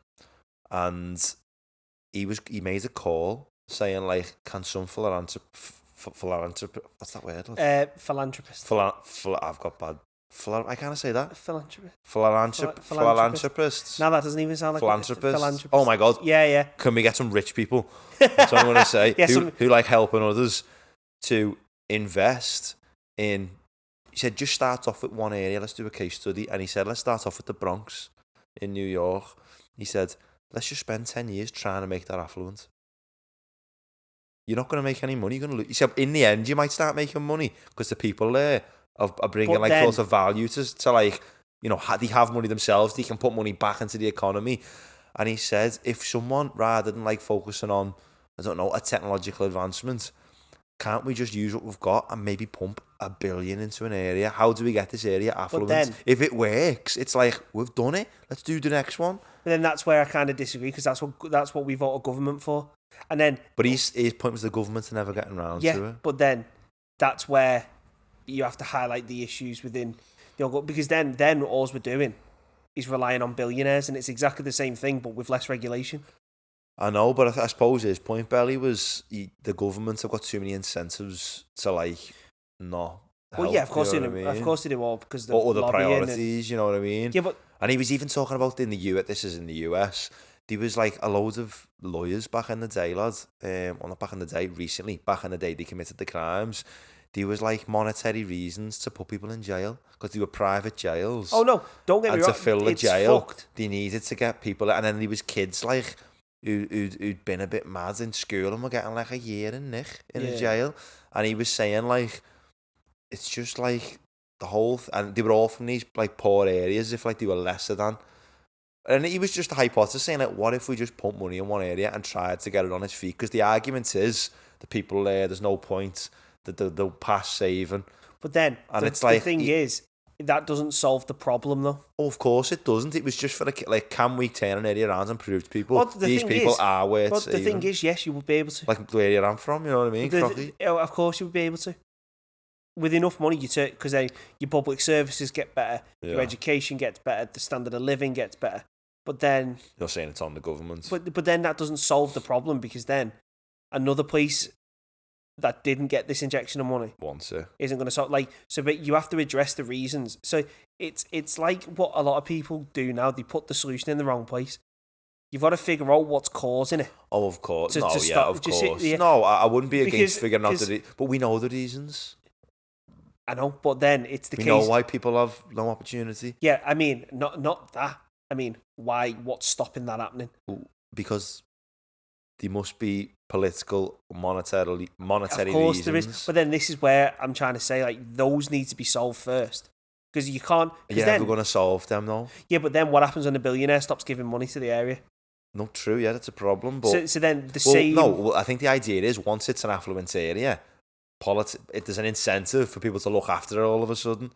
and he made a call saying like, can some philanthropist, what's that word? Philanthropist. I've got bad. I can't say that. Philanthropist. Philanthropists. No, that doesn't even sound like philanthropists. Oh my god. Yeah. Can we get some rich people? That's what I'm going to say. Who like helping others to invest in. He said, just start off with one area. Let's do a case study. And he said, let's start off with the Bronx in New York. He said, let's just spend 10 years trying to make that affluent. You're not going to make any money. You're going to lose. He said, in the end, you might start making money because the people there are bringing like lots of value to like, you know, they have money themselves. They can put money back into the economy. And he said, if someone, rather than like focusing on, I don't know, a technological advancement, can't we just use what we've got and maybe pump $1 billion into an area? How do we get this area affluent? If it works, it's like, we've done it. Let's do the next one. But then that's where I kind of disagree, because that's what we vote a government for. And then, but his point was the government's never getting around to it. Yeah, but then that's where you have to highlight the issues within the, because then all we're doing is relying on billionaires, and it's exactly the same thing, but with less regulation. I know, but I suppose his point, Belly, was the government have got too many incentives to like not. Well, help, yeah, of course they do. I mean? Of course they do all because the other priorities. You know what I mean? Yeah, but and he was even talking about in the US. This is in the US. There was like a load of lawyers back in the day, lad. Well, not back in the day, recently. Back in the day, they committed the crimes. There was like monetary reasons to put people in jail because they were private jails. Oh no, don't get me wrong. And to fill the it's jail, fucked. they needed to get people. And then there was kids like who'd been a bit mad in school and were getting like a year in a jail. And he was saying like, it's just like the whole, and they were all from these like poor areas, if like they were lesser than. And he was just a hypothesis saying like, what if we just pump money in one area and tried to get it on its feet? Because the argument is the people there's no point that they'll pass saving. But then, and it's like, the thing is, that doesn't solve the problem though. Oh, of course it doesn't. It was just for like, can we turn an area around and prove to people these people is, are worth but the thing is, yes, you would be able to. Like the area I'm from, you know what I mean? Of course you would be able to. With enough money, because then your public services get better, your education gets better, the standard of living gets better. But then you're saying it's on the government. But then that doesn't solve the problem because then another place that didn't get this injection of money isn't going to solve but you have to address the reasons. So it's like what a lot of people do now. They put the solution in the wrong place. You've got to figure out what's causing it. Oh, of course. Of course. No, I wouldn't be against figuring out but we know the reasons. I know, but then it's the case. We know why people have no opportunity. Yeah, I mean, not that. I mean, why? What's stopping that happening? Because there must be political, monetary Of course reasons. there is. But then this is where I'm trying to say, like, those need to be solved first. Because you can't... Are you ever going to solve them, though? Yeah, but then what happens when the billionaire stops giving money to the area? Not true, yeah, that's a problem. But so then the same... No, I think the idea is, once it's an affluent area, there's an incentive for people to look after it all of a sudden.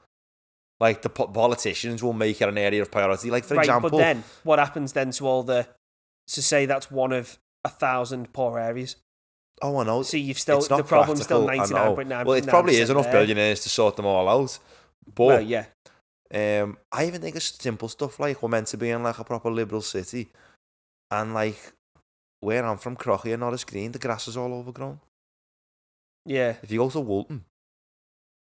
Like, the politicians will make it an area of priority. Like, for example... but then, what happens then to all the... To say that's one of 1,000 poor areas? Oh, I know. So you've still... The problem's still 99.9%. Well, it probably is enough billionaires to sort them all out. But... Well, yeah. I even think it's simple stuff like we're meant to be in, like, a proper liberal city. And, like, where I'm from, Crocky and Norris Green, the grass is all overgrown. Yeah. If you go to Woolton,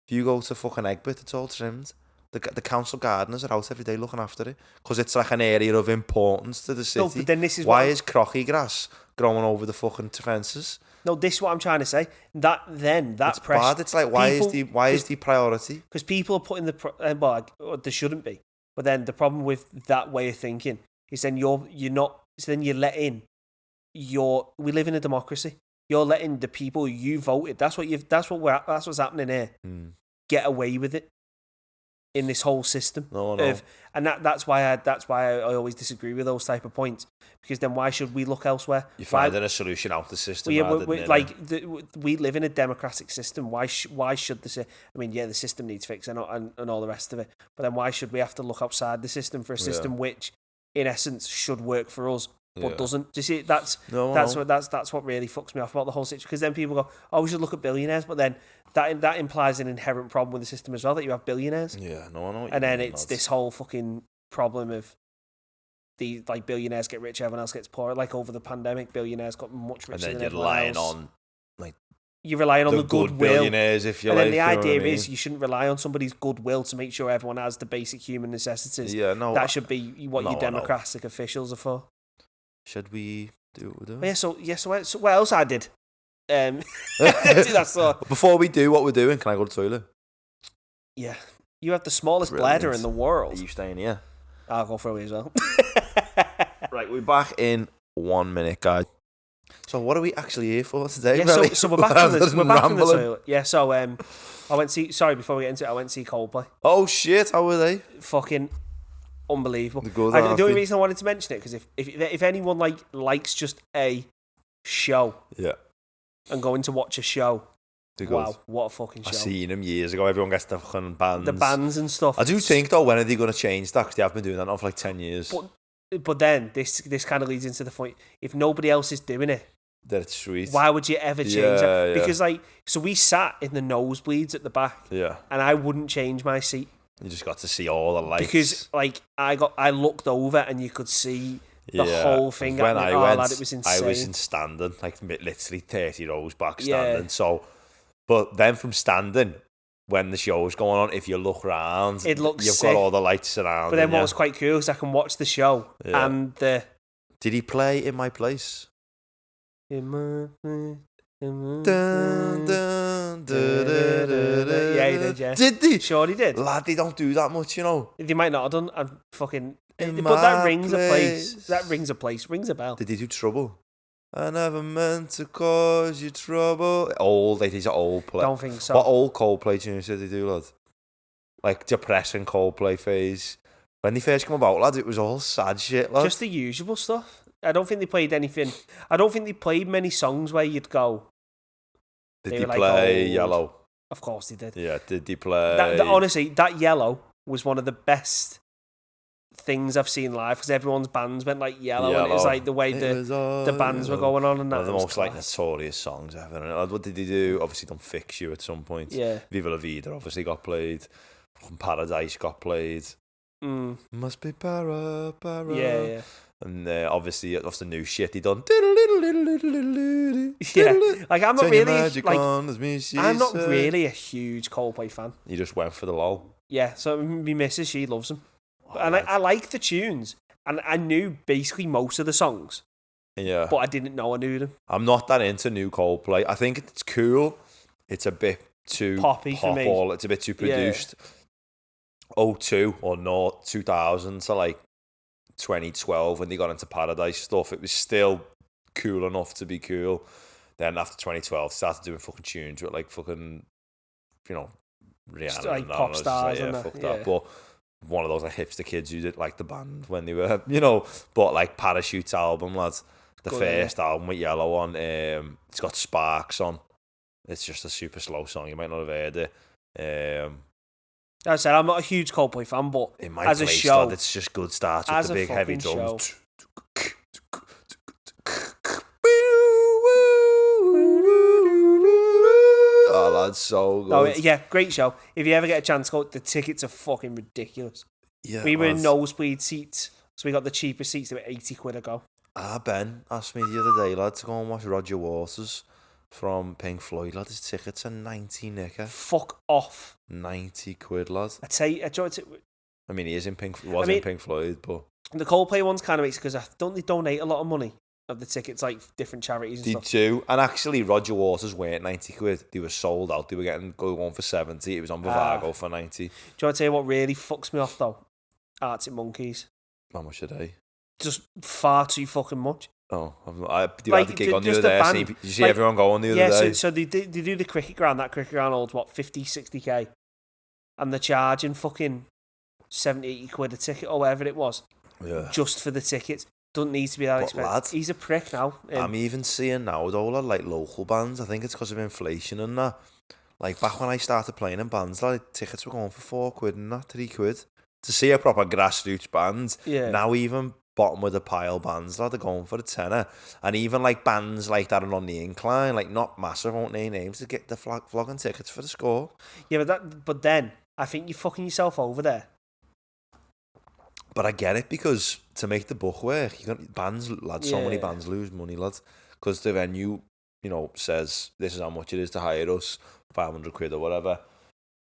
if you go to fucking Egbert, it's all trimmed. The council gardeners are out every day looking after it because it's like an area of importance to the city. No, but then this is why is crocky grass growing over the fucking fences? No, this is what I'm trying to say. That's it's bad. It's like why is the priority? Because people are putting there shouldn't be. But then the problem with that way of thinking is then you're not. So then you're letting we live in a democracy. You're letting the people you voted. That's what's happening here. Get away with it in this whole system. No. And that's why I always disagree with those type of points. Because then why should we look elsewhere? You're finding a solution out the system. We live in a democratic system. Why should the the system needs fixing and all the rest of it. But then why should we have to look outside the system for a system which, in essence, should work for us? But doesn't. Do you see? That's what really fucks me off about the whole situation. Because then people go, "Oh, we should look at billionaires," but then that implies an inherent problem with the system as well, that you have billionaires. Yeah, no, I know. And then it's this whole fucking problem of the billionaires get rich, everyone else gets poorer. Like over the pandemic, billionaires got much richer. And then you're relying on you're relying on the goodwill billionaires, if you like. And then the idea is you shouldn't rely on somebody's goodwill to make sure everyone has the basic human necessities. Yeah, no. That should be what your democratic officials are for. Should we do what we're doing? So what else I did? That's Before we do what we're doing, can I go to the toilet? Yeah. You have the smallest bladder in the world. Are you staying here? I'll go for away as well. Right, we're back in 1 minute, guys. So what are we actually here for today? Yeah, so we're back from the toilet. Yeah, so I went to see... Sorry, before we get into it, I went to see Coldplay. Oh, shit, how were they? Fucking... unbelievable. The only reason I wanted to mention it because if anyone likes just a show, and going to watch a show, wow, what a fucking show! I seen them years ago. Everyone gets the fucking bands, the bands and stuff. I do think though, when are they going to change that? Because they have been doing that now for like 10 years. But then this kind of leads into the point: if nobody else is doing it, that's sweet. Why would you ever change it? Because so we sat in the nosebleeds at the back, and I wouldn't change my seat. You just got to see all the lights. Because like I looked over and you could see the whole thing. When I went, lad, it was insane. I was in standing, like literally 30 rows back standing. So, but then from standing, when the show was going on, if you look around, it looks you've sick. got all the lights around. But then what was quite cool is I can watch the show and the. Did he play In My Place? In my place. Dun, dun, dun, dun, Yeah, he did. Yeah, did he? Sure, he did. Lad, they don't do that much, you know. They might not have done. I'm fucking. In But that my rings a place. place. That rings a place. Rings a bell. Did he do Trouble? I never meant to cause you trouble. Old, like these are old play. Don't think so. What old Coldplay tunes did they do, lad? Like depressing Coldplay phase. When they first come about, lad, it was all sad shit, lad. Just the usual stuff. I don't think they played anything. I don't think they played many songs where you'd go. Did they play old. Yellow? Of course they did. Yeah, did they play... Honestly, that Yellow was one of the best things I've seen live because everyone's bands went like yellow. And it was like the way the bands were going on and that. One of the most like notorious songs ever. And what did they do? Obviously done Fix You at some point. Yeah. Viva La Vida obviously got played. Paradise got played. Must be para. Yeah. And obviously that's the new shit he done. Yeah, like I'm not really I'm not really a huge Coldplay fan. You just went for the lol. Yeah, so my missus, she loves them, and I like the tunes, and I knew basically most of the songs. Yeah, but I didn't know I knew them. I'm not that into new Coldplay. I think it's cool. It's a bit too poppy for me. It's a bit too produced. 02 or 2000 to like 2012 when they got into Paradise stuff, it was still cool enough to be cool. Then after 2012 started doing fucking tunes with like fucking, you know, Rihanna like and pop stars like, and fuck that. that. But one of those like hipster kids who did like the band when they were, you know, but like Parachute's album, lads, the first album with Yellow on, it's got Sparks on. It's just a super slow song, you might not have heard it. As I said, I'm not a huge Coldplay fan, but in my as place, a show, lad, it's just good starts with the big heavy drums. Show. Oh, that's so good. Oh, yeah, great show. If you ever get a chance to go, the tickets are fucking ridiculous. Yeah, we were in nosebleed seats, so we got the cheapest seats. They were £80 a go. Ben asked me the other day, lad, to go and watch Roger Waters from Pink Floyd, lad. His tickets are 90 nicker. Fuck off. 90 quid, lad. I tell you, I mean, he is in Pink. In Pink Floyd, but the Coldplay ones kind of makes because don't they donate a lot of money of the tickets, like different charities and stuff. They do, and actually, Roger Waters weren't 90 quid. They were sold out. They were going for 70. It was on Vivago for 90. Do you want to tell you what really fucks me off though? Arctic Monkeys. How much are they? Just far too fucking much. Oh, I had the gig on the other day. Did you see everyone go on the other day? So they do the cricket ground. That cricket ground holds, what, 50, 60k? And they're charging fucking 70, 80 quid a ticket or whatever it was. Yeah. Just for the tickets. Doesn't need to be that expensive. Lad, he's a prick now. I'm even seeing now with all like local bands. I think it's because of inflation and that. Like back when I started playing in bands, like tickets were going for £4 and that, £3. To see a proper grassroots band, now even bottom of the pile bands, like, they're going for a tenner. And even like bands like that are on the incline, like not massive, won't name names, to get the flogging tickets for the score. Yeah, but then I think you're fucking yourself over there. But I get it, because to make the book work, you got bands, lad. So many bands lose money, lad, because the venue, you know, says this is how much it is to hire us, 500 quid or whatever.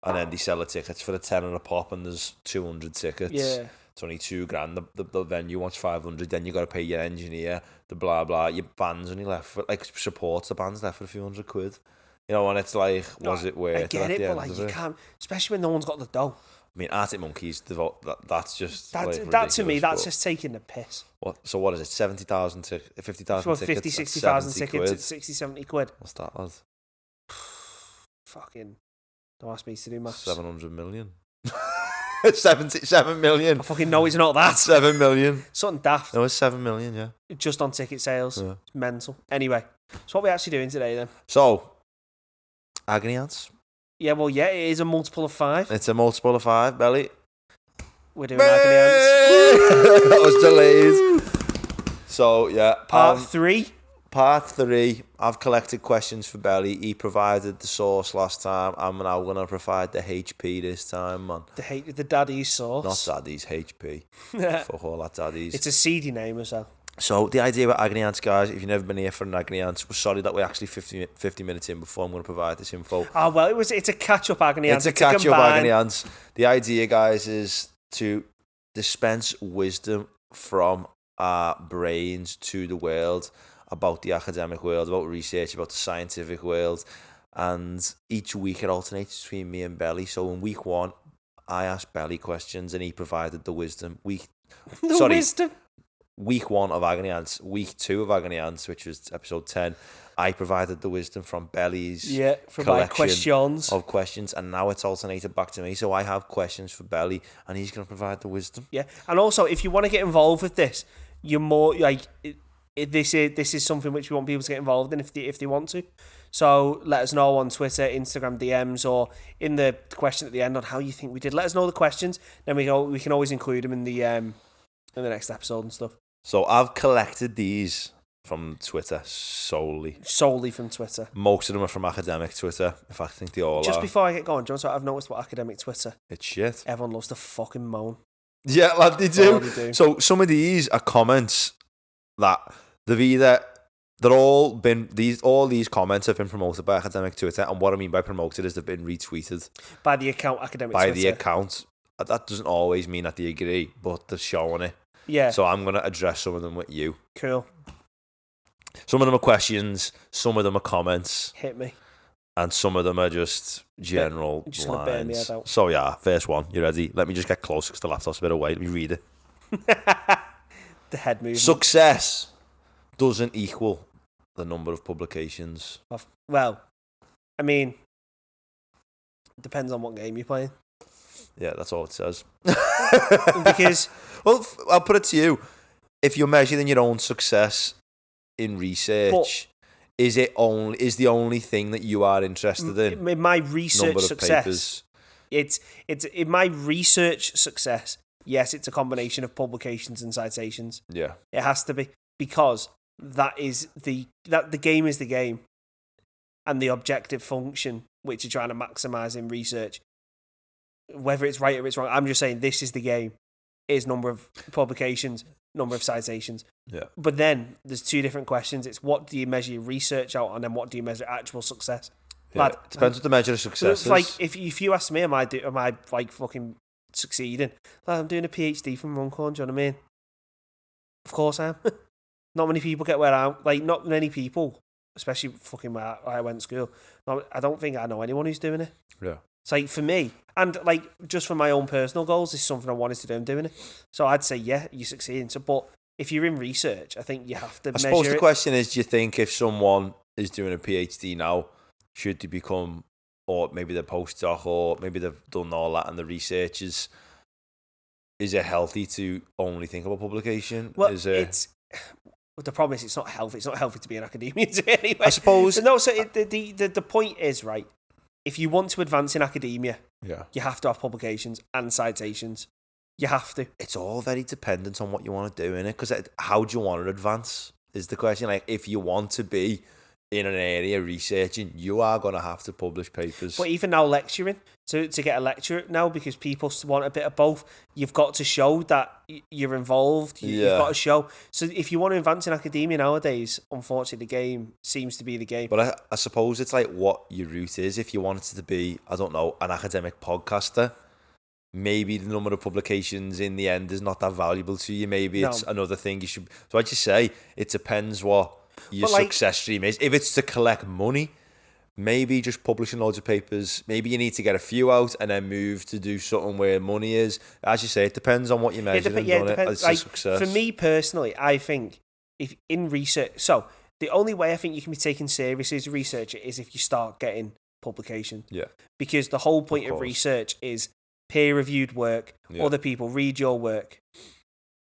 And then they sell the tickets for a tenner a pop, and there's 200 tickets. Yeah. It's only £2,000. The venue wants 500. Then you got to pay your engineer, the blah blah. Your band's only left for like supports. The band's left for a few £100. You know, and it's like, was it worth it? I get it, but like you can't, especially when no one's got the dough. I mean, Arctic Monkeys, that's just that to me, that's just taking the piss. What? So what is it? 70,000 tickets, 50,000 tickets, 50, 60,000 tickets at 60, 70 quid. What's that, lad? Fucking. Don't ask me to do maths. 700 million. 77 million. I fucking know it's not that. 7 million. Something daft. No, it's 7 million, yeah. Just on ticket sales. Yeah. It's mental. Anyway, so what are we actually doing today then? So, Agony ads. Yeah, well, yeah, it is a multiple of 5. It's a multiple of 5, Belly. We're doing Agony ads. That was delayed. So, yeah. Part 3. Part 3, I've collected questions for Belly. He provided the sauce last time. I'm now going to provide the HP this time, man. The daddy's sauce. Not daddy's, HP. Fuck all that daddy's. It's a seedy name as well. So the idea about Agony Ants, guys, if you've never been here for an Agony Ants, we're sorry that we're actually 50 minutes in before I'm going to provide this info. Oh, well, it's a catch-up Agony Ants. It's a catch-up Agony Ants. The idea, guys, is to dispense wisdom from our brains to the world about the academic world, about research, about the scientific world. And each week it alternates between me and Belly. So in week 1, I asked Belly questions and he provided the wisdom. Wisdom? Week 1 of Agony Ants, week 2 of Agony Ants, which was episode 10, I provided the wisdom from Belly's collection of questions, and now it's alternated back to me. So I have questions for Belly, and he's going to provide the wisdom. Yeah, and also if you want to get involved with this, you're more like this is something which we want people to get involved in if they want to. So let us know on Twitter, Instagram DMs, or in the question at the end on how you think we did. Let us know the questions, then we can always include them in the next episode and stuff. So I've collected these from Twitter solely. Solely from Twitter. Most of them are from academic Twitter. In fact, I think they all are. Just before I get going, John, so I've noticed what academic Twitter. It's shit. Everyone loves to fucking moan. Yeah, lad, they do. Oh, they do. So some of these are comments that all these comments have been promoted by academic Twitter, and what I mean by promoted is they've been retweeted by the account academic Twitter. By the account. That doesn't always mean that they agree, but they're showing it. Yeah. So I'm going to address some of them with you. Cool. Some of them are questions, some of them are comments. Hit me. And some of them are just general just lines. Burn me head out. So yeah, first one. You ready? Let me just get close because the laptop's a bit away. Let me read it. The head movement. Success doesn't equal the number of publications. Well, I mean, it depends on what game you're playing. Yeah, that's all it says. Because... Well, I'll put it to you. If you're measuring your own success in research, is the only thing that you are interested in my research success? It's in my research success. Yes, it's a combination of publications and citations. Yeah, it has to be, because that the game is the game, and the objective function which you're trying to maximize in research, whether it's right or it's wrong. I'm just saying this is the game. Is number of publications, number of citations. Yeah. But then there's two different questions. It's what do you measure your research out, and then what do you measure actual success? Yeah. Lad, depends what the measure of success is. Like if you ask me, am I like fucking succeeding? Like, I'm doing a PhD from Runcorn. Do you know what I mean? Of course I am. Not many people get where I'm. Like, not many people, especially fucking where I went to school. I don't think I know anyone who's doing it. Yeah. It's like, for me, and like just for my own personal goals, this is something I wanted to do. I'm doing it. So I'd say, yeah, you're succeeding. So, but if you're in research, I think you have to measure it. I suppose the question is, do you think if someone is doing a PhD now, should they become, or maybe they're postdoc, or maybe they've done all that and the research is it healthy to only think about publication? Well, the problem is it's not healthy. It's not healthy to be in academia anyway. I suppose. No, so the point is, right, if you want to advance in academia, you have to have publications and citations. You have to. It's all very dependent on what you want to do, innit? Because how do you want to advance is the question. Like, if you want to be in an area researching, you are going to have to publish papers. But even now lecturing, to get a lecture now, because people want a bit of both, you've got to show that you're involved. You've got to show. So if you want to advance in academia nowadays, unfortunately, the game seems to be the game. But I suppose it's like what your route is. If you wanted to be, I don't know, an academic podcaster, maybe the number of publications in the end is not that valuable to you. Maybe it's another thing you should... So I'd just say it depends what your success stream is. If it's to collect money, maybe just publishing loads of papers. Maybe you need to get a few out and then move to do something where money is. As you say, it depends on what you measure as success. For me personally, I think if in research... So the only way I think you can be taken seriously as a researcher is if you start getting publications. Yeah. Because the whole point of research is peer-reviewed work. Yeah. Other people read your work,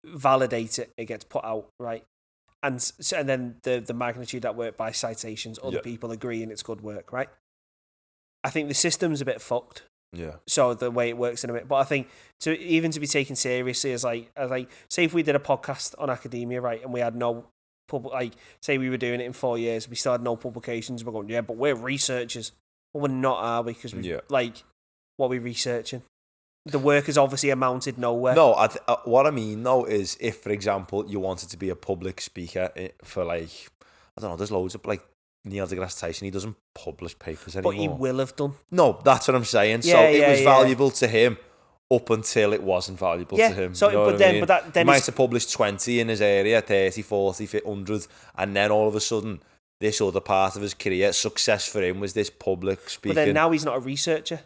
validate it, it gets put out, right? And then the magnitude of that work by citations, other people agreeing it's good work, right? I think the system's a bit fucked. Yeah. So the way it works in a bit, but I think to be taken seriously as like say if we did a podcast on academia, right, and we had no like say we were doing it in 4 years, we still had no publications. We're going, yeah, but we're researchers. Well, we're not, are we? Because we like what we're researching. The work has obviously amounted nowhere. No, what I mean though is if, for example, you wanted to be a public speaker for like, I don't know, there's loads of like Neil deGrasse Tyson, he doesn't publish papers anymore. But he will have done. No, that's what I'm saying. So it was valuable to him up until it wasn't valuable to him. So, you know but then he might have published 20 in his area, 30, 40, 100, and then all of a sudden, this other part of his career, success for him was this public speaking. But then now he's not a researcher.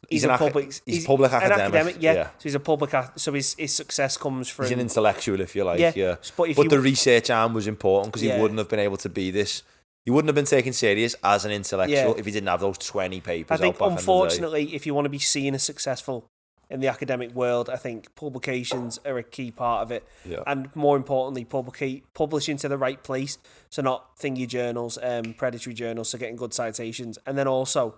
He's a public academic. Yeah. So he's a public. So his success comes from. He's an intellectual, if you like. Yeah. But the research arm was important because he wouldn't have been able to be this. He wouldn't have been taken serious as an intellectual if he didn't have those 20 papers. I think, unfortunately, if you want to be seen as successful in the academic world, I think publications are a key part of it. Yeah. And more importantly, publishing to the right place. So not thingy journals, predatory journals, so getting good citations, and then also.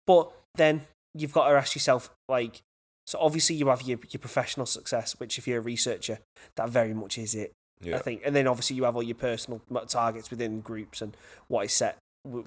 But then you've got to ask yourself, like, so obviously you have your professional success, which if you're a researcher, that very much is it, I think. And then obviously you have all your personal targets within groups and what is set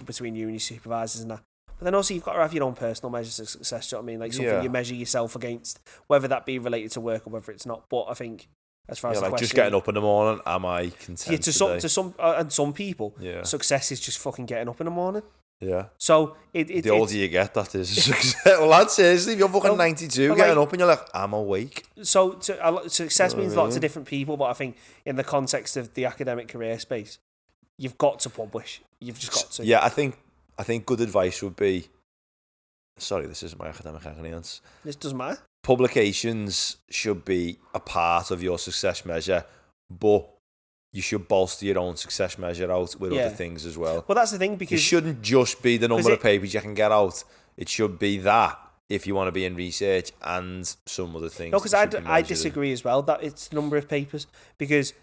between you and your supervisors and that. But then also you've got to have your own personal measures of success, do you know what I mean? Like something you measure yourself against, whether that be related to work or whether it's not. But I think as far as the like question, just getting up in the morning, am I content to some people, success is just fucking getting up in the morning. Yeah. So the older you get, that is success. Well, that's seriously, if you're fucking 92, getting up and you're like, I'm awake. So success means lots of different people, but I think in the context of the academic career space, you've got to publish. You've just got to. Yeah, I think good advice would be. Sorry, this isn't my academic agoniance. This doesn't matter. Publications should be a part of your success measure, but you should bolster your own success measure out with other things as well. Well, that's the thing, because it shouldn't just be the number of papers you can get out. It should be that if you want to be in research and some other things. No, because I disagree as well that it's the number of papers, because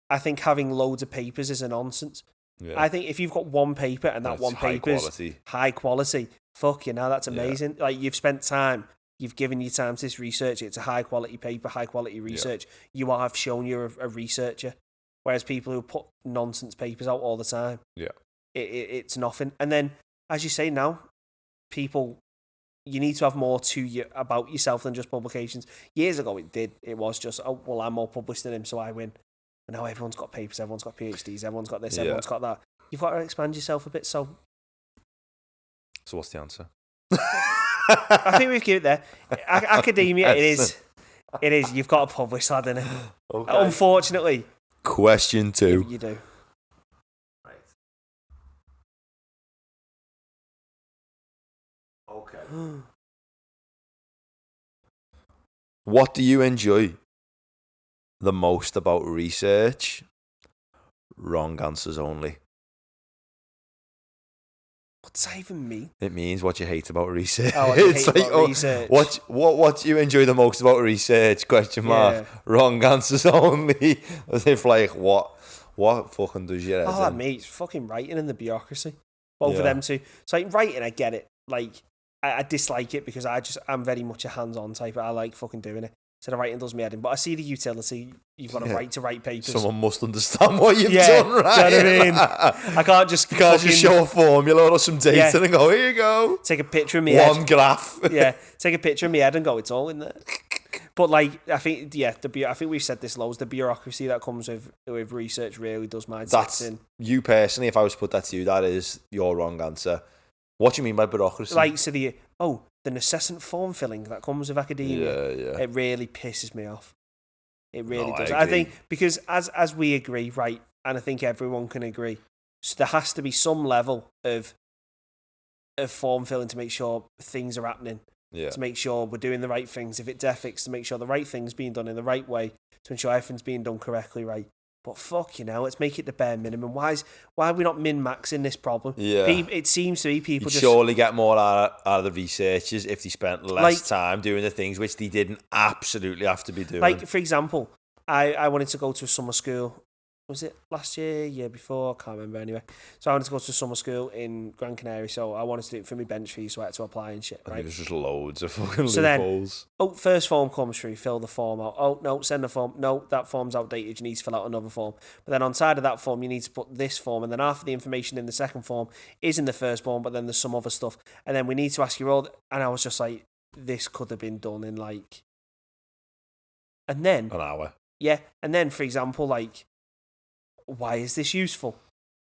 I think having loads of papers is a nonsense. Yeah. I think if you've got one paper and that one paper is high quality, fuck you, now that's amazing. Yeah. Like, you've spent time. You've given your time to this research. It's a high quality paper, high quality research. Yeah. You have shown you're a researcher. Whereas people who put nonsense papers out all the time, it's nothing. And then, as you say now, people, you need to have more to you about yourself than just publications. Years ago, it was just, oh, well, I'm more published than him, so I win. And now everyone's got papers, everyone's got PhDs, everyone's got this, everyone's got that. You've got to expand yourself a bit. So what's the answer? I think we've given it there. Academia, it is. You've got to publish that, innit? Okay. Unfortunately. Question 2. You do. Right. Okay. What do you enjoy the most about research? Wrong answers only. What does that even mean? It means what you hate about research. Oh, what you hate about research. What do you enjoy the most about research? Question mark. Yeah. Wrong answers only. As if like what fucking does your head in? Oh, mate, it's fucking writing and the bureaucracy. Both of them two. So like writing, I get it. Like I dislike it because I'm very much a hands-on type. I like fucking doing it. So the writing does me head in. But I see the utility. You've got a right to write papers. Someone must understand what you've done, right? Do you know what I mean? I can't just show a formula or some data and go, here you go. Take a picture of me head. One graph. Take a picture of me head and go, it's all in there. But like, I think, I think we've said this loads. The bureaucracy that comes with research really does my sense in. You personally, if I was to put that to you, that is your wrong answer. What do you mean by bureaucracy? Like, so the incessant form filling that comes with academia, it really pisses me off. It really does. I think because as we agree, right, and I think everyone can agree, so there has to be some level of form filling to make sure things are happening. Yeah. To make sure we're doing the right things. If it's ethics, to make sure the right thing's being done in the right way, to ensure everything's being done correctly, right? But fuck, let's make it the bare minimum. Why are we not min-maxing this problem? Yeah. It seems to be people You'd surely get more out of the researchers if they spent less time doing the things which they didn't absolutely have to be doing. Like, for example, I wanted to go to a summer school was it last year before? I can't remember anyway. So I wanted to go to summer school in Gran Canaria, so I wanted to do it for my bench fee, so I had to apply and shit, right? There's just loads of fucking So loopholes. Then, first form comes through, fill the form out. Oh, no, send the form. No, that form's outdated, you need to fill out another form. But then on side of that form, you need to put this form, and then half of the information in the second form is in the first form, but then there's some other stuff. And then we need to ask you all, and I was just like, this could have been done in like... And then... An hour. Yeah, and then, for example, like... Why is this useful?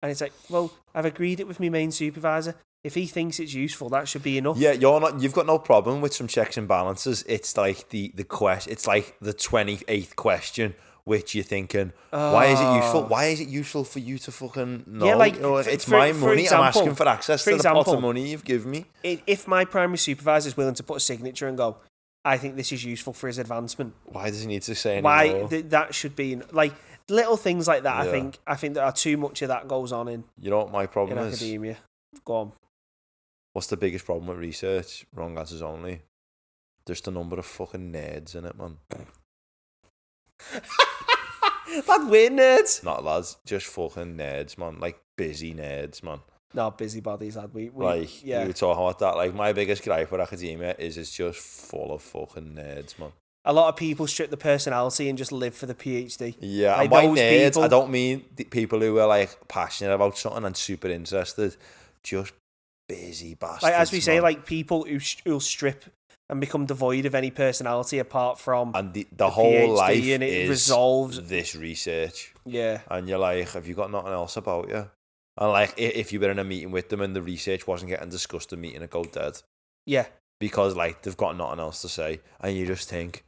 And it's like, well, I've agreed it with my main supervisor. If he thinks it's useful, that should be enough. Yeah, you've got no problem with some checks and balances. It's like the question. It's like the 28th question, which you're thinking, why is it useful? Why is it useful for you to fucking know? Yeah, like, it's my money. Example, I'm asking for access to the pot of money you've given me. If my primary supervisor is willing to put a signature and go, I think this is useful for his advancement. Why does he need to say why anymore? That should be like little things like that. Yeah. I think there are too much of that goes on in. You know what my problem in is? Academia. Go on. What's the biggest problem with research? Wrong answers only. There's the number of fucking nerds in it, man. Lad, we're nerds. Not lads, just fucking nerds, man. Like busy nerds, man. No, busybodies, lad. We were talking about that. Like, my biggest gripe with academia is it's just full of fucking nerds, man. A lot of people strip the personality and just live for the PhD. Yeah, like, and by nerds, people... I don't mean the people who are like passionate about something and super interested. Just busy bastards. Like, as we say, man. like people who'll strip and become devoid of any personality apart from and the whole PhD, life and it is resolves this research. Yeah, and you're like, have you got nothing else about you? And like, if you were in a meeting with them and the research wasn't getting discussed, the meeting would go dead. Yeah, because like they've got nothing else to say, and you just think,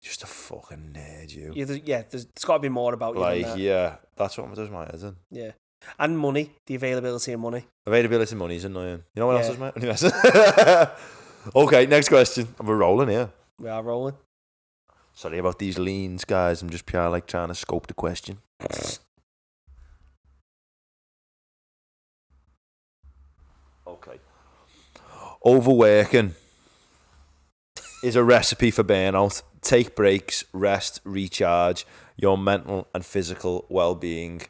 just a fucking nerd, you. Yeah, there's got to be more about you. Like, than that. Yeah, that's what does my head in. Yeah, and money, the availability of money. Availability of money is annoying. You know what else is my annoying? Okay, next question. We're rolling here. We are rolling. Sorry about these leans, guys. I'm just pure like trying to scope the question. Okay. Overworking is a recipe for burnout. Take breaks, rest, recharge your mental and physical well-being.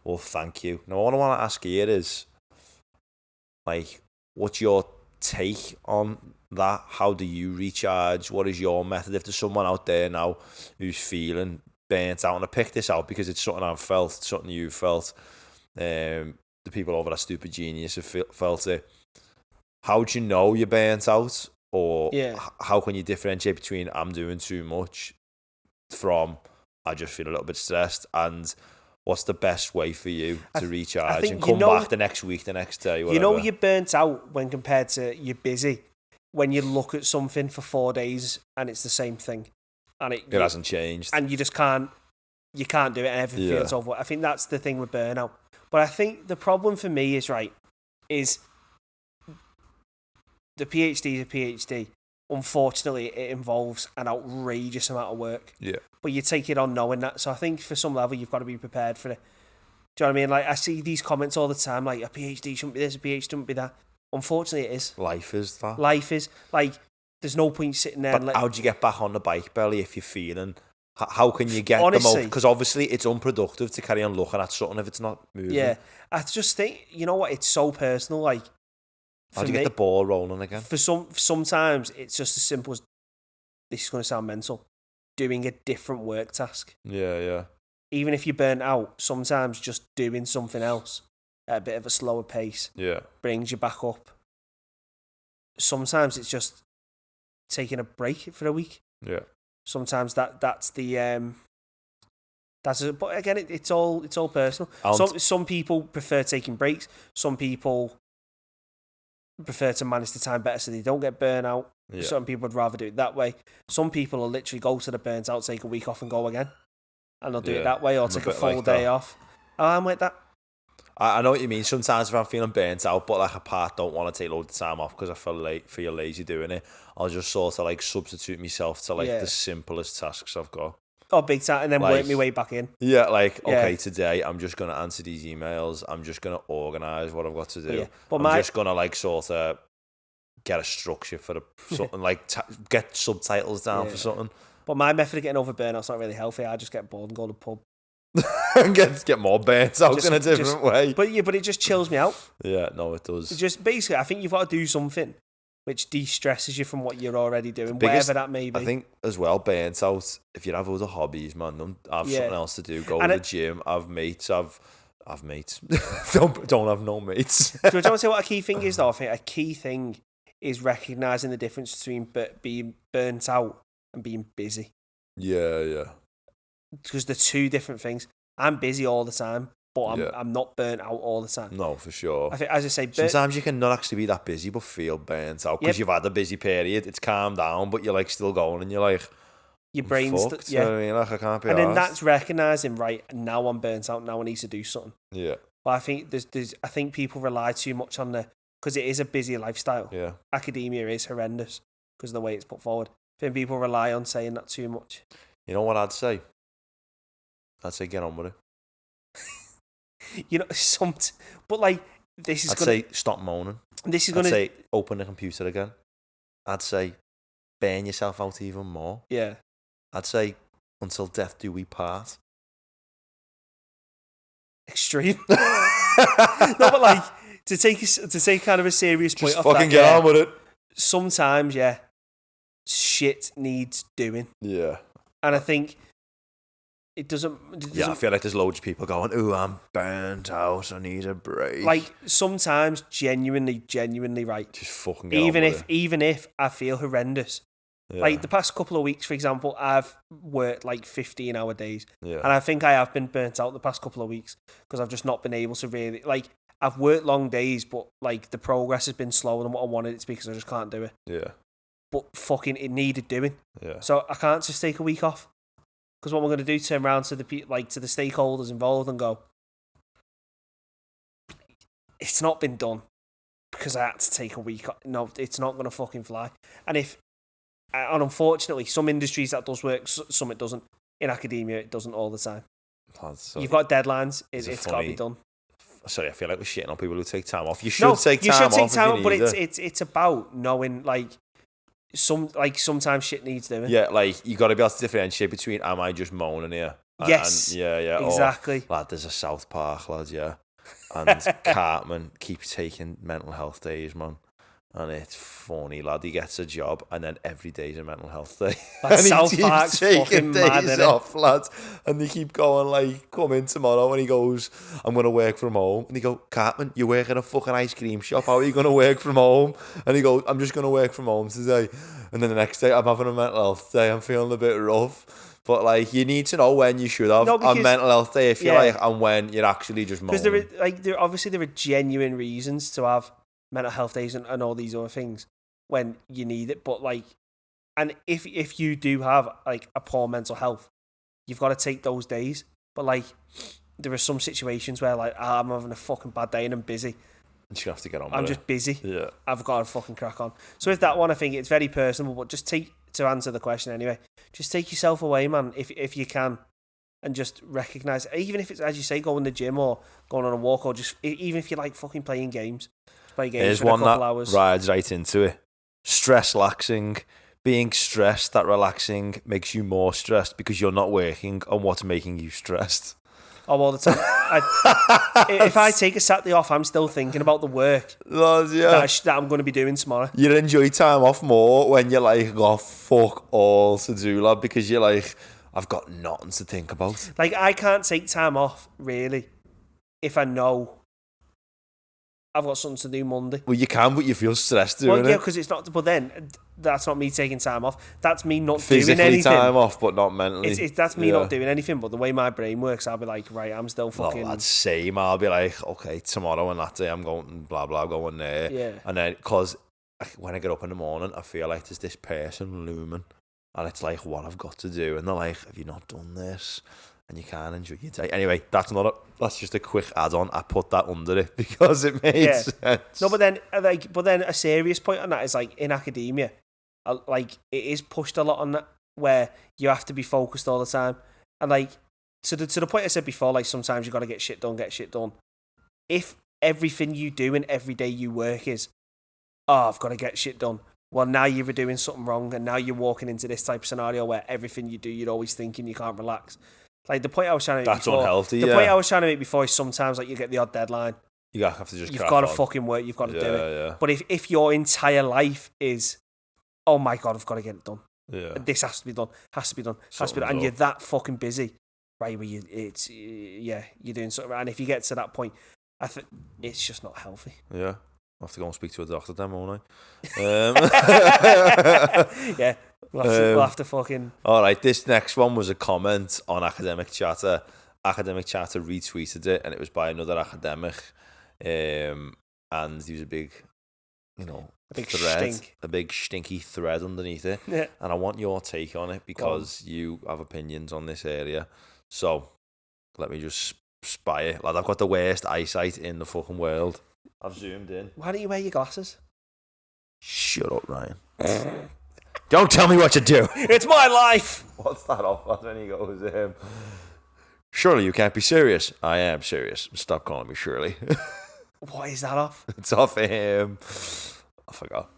Well, thank you. Now, what I want to ask here is, like, what's your take on that? How do you recharge? What is your method? If there's someone out there now who's feeling burnt out, and I picked this out because it's something I've felt, something you've felt, the people over at Stupid Genius have felt it. How do you know you're burnt out? Or how can you differentiate between I'm doing too much from I just feel a little bit stressed? And what's the best way for you to recharge and come back the next week, the next day, whatever? You know you're burnt out when compared to you're busy. When you look at something for 4 days and it's the same thing. And it hasn't changed. And you just can't do it and everything feels over. I think that's the thing with burnout. But I think the problem for me is the PhD is a PhD. Unfortunately, it involves an outrageous amount of work. Yeah. But you take it on knowing that. So I think for some level, you've got to be prepared for it. Do you know what I mean? Like, I see these comments all the time, like, a PhD shouldn't be this, a PhD shouldn't be that. Unfortunately, it is. Life is that. Life is. Like, there's no point sitting there. But how do you get back on the bike, Belly, if you're feeling... How can you get the most? Because obviously it's unproductive to carry on looking at something if it's not moving. Yeah. I just think, you know what, it's so personal, like... How do you get the ball rolling again? Sometimes it's just as simple as, this is going to sound mental, doing a different work task. Yeah. Even if you're burnt out, sometimes just doing something else at a bit of a slower pace brings you back up. Sometimes it's just taking a break for a week. Yeah. Sometimes that's the but again it's all personal. Some people prefer taking breaks. Some people prefer to manage the time better so they don't get burnt out. Yeah. Some people would rather do it that way. Some people will literally go to the burnt out, take a week off and go again. And they'll do it that way, or take a full day off. Oh, I'm like that. I know what you mean. Sometimes if I'm feeling burnt out, but like a part don't want to take loads of time off because I feel lazy doing it, I'll just sort of like substitute myself to like the simplest tasks I've got. Oh, big time, and then work my way back in. Yeah, like, okay, today I'm just going to answer these emails. I'm just going to organise what I've got to do. Yeah. But I'm just going to like sort of get a structure for something, like get subtitles down for something. But my method of getting over burnout's not really healthy. I just get bored and go to the pub. and get more burnt out in a different way. But it just chills me out. Yeah, no, it does. Just basically, I think you've got to do something which de-stresses you from what you're already doing, whatever that may be. I think as well, burnt out, if you have other hobbies, man, don't have something else to do. Go to the gym, have mates, have mates. don't have no mates. Do you want to say what a key thing is, though? I think a key thing is recognising the difference between being burnt out and being busy. Yeah. Because they're two different things. I'm busy all the time, but I'm not burnt out all the time. No, for sure. I think, as I say, sometimes you can not actually be that busy but feel burnt out because you've had a busy period. It's calmed down, but you're like still going, and you're like, your brain's fucked. You know what I mean? Like, I can't be. And then that's recognising, right? Now I'm burnt out. Now I need to do something. Yeah. But I think I think people rely too much on because it is a busy lifestyle. Yeah. Academia is horrendous because of the way it's put forward. I think people rely on saying that too much. You know what I'd say? I'd say get on with it. You know, but like this is. I'd say stop moaning. This is I'd say open the computer again. I'd say burn yourself out even more. Yeah. I'd say until death do we part. Extreme. No, but like to take kind of a serious point just off fucking that, get on with it. Sometimes, shit needs doing. Yeah. And I think it doesn't. I feel like there's loads of people going, "Ooh, I'm burnt out. I need a break." Like sometimes, genuinely, right. Just fucking get on with it. Even if I feel horrendous. Yeah. Like the past couple of weeks, for example, I've worked like 15-hour days, and I think I have been burnt out the past couple of weeks because I've just not been able to really I've worked long days, but like the progress has been slower than what I wanted it to be because I just can't do it. Yeah. But fucking, it needed doing. Yeah. So I can't just take a week off because what we're going to do, turn around to the stakeholders involved and go, it's not been done because I had to take a week off. No, it's not going to fucking fly. And unfortunately, some industries that does work, some it doesn't. In academia, it doesn't all the time. You've got deadlines. It's got to be done. Sorry, I feel like we're shitting on people who take time off. You should take time off. But it's about knowing sometimes shit needs doing. Yeah, like you got to be able to differentiate between am I just moaning here? Yes. Yeah. Exactly. Or, lad, there's a South Park, lad, yeah. And Cartman keeps taking mental health days, man. And it's funny, lad. He gets a job, and then every day's a mental health day. That South Park's fucking mad, days off, lads. And they keep going, like, come in tomorrow, and he goes, I'm going to work from home. And he go, Cartman, you work in a fucking ice cream shop. How are you going to work from home? And he goes, I'm just going to work from home today. And then the next day, I'm having a mental health day. I'm feeling a bit rough. But, like, you need to know when you should have a mental health day, if you like, and when you're actually just moaning. Because there are genuine reasons to have mental health days and all these other things when you need it, but like, and if you do have like a poor mental health, you've got to take those days. But like, there are some situations where like, I'm having a fucking bad day and I'm busy. You just have to get on. I'm just busy. Yeah, I've got to fucking crack on. So with that one, I think it's very personal. But just to answer the question anyway, just take yourself away, man, if you can, and just recognise, even if it's, as you say, going to the gym or going on a walk, or just even if you like fucking playing games. There's one that rides right into it. Stress laxing. Being stressed, that relaxing makes you more stressed because you're not working on what's making you stressed. Oh, all the time. If I take a Saturday off, I'm still thinking about the work that I'm going to be doing tomorrow. You enjoy time off more when you're like, oh, fuck all to do, lad, because you're like, I've got nothing to think about. Like, I can't take time off, really, if I know I've got something to do Monday. Well, you can, but you feel stressed doing it. Well, yeah, because it's not. But then that's not me taking time off. That's me not physically doing anything. Time off, but not mentally. That's me not doing anything. But the way my brain works, I'll be like, right, I'm still fucking. Well, that's same. I'll be like, okay, tomorrow and that day I'm going blah blah going there. Yeah. And then because when I get up in the morning, I feel like there's this person looming, and it's like what I've got to do, and they're like, have you not done this? And you can't enjoy your day. Anyway, that's just a quick add-on. I put that under it because it made sense. No, but then a serious point on that is like in academia, like it is pushed a lot on that where you have to be focused all the time, and like to the point I said before, like sometimes you got to get shit done. If everything you do and every day you work is, I've got to get shit done. Well, now you're doing something wrong, and now you're walking into this type of scenario where everything you do, you're always thinking you can't relax. Like the point I was trying to make That's before, unhealthy. The point I was trying to make before is sometimes like you get the odd deadline. You have to just. You've got to fucking work. You've got to do it. Yeah. But if your entire life is, oh my god, I've got to get it done. Yeah. This has to be done. Has to be done. And you're that fucking busy, right? Where you're doing something. And if you get to that point, I think it's just not healthy. Yeah. I'll have to go and speak to a doctor then, won't I? Yeah. We'll have to fucking... All right, this next one was a comment on Academic Chatter. Academic Chatter retweeted it, and it was by another academic. And he was a big, a big stinky thread underneath it. Yeah. And I want your take on it because you have opinions on this area. So let me just spy it. Like, I've got the worst eyesight in the fucking world. I've zoomed in. Why don't you wear your glasses? Shut up, Ryan. Don't tell me what to do. It's my life. What's that off? That's when he goes, Surely you can't be serious. I am serious. Stop calling me Shirley. What is that off? It's off him. I forgot.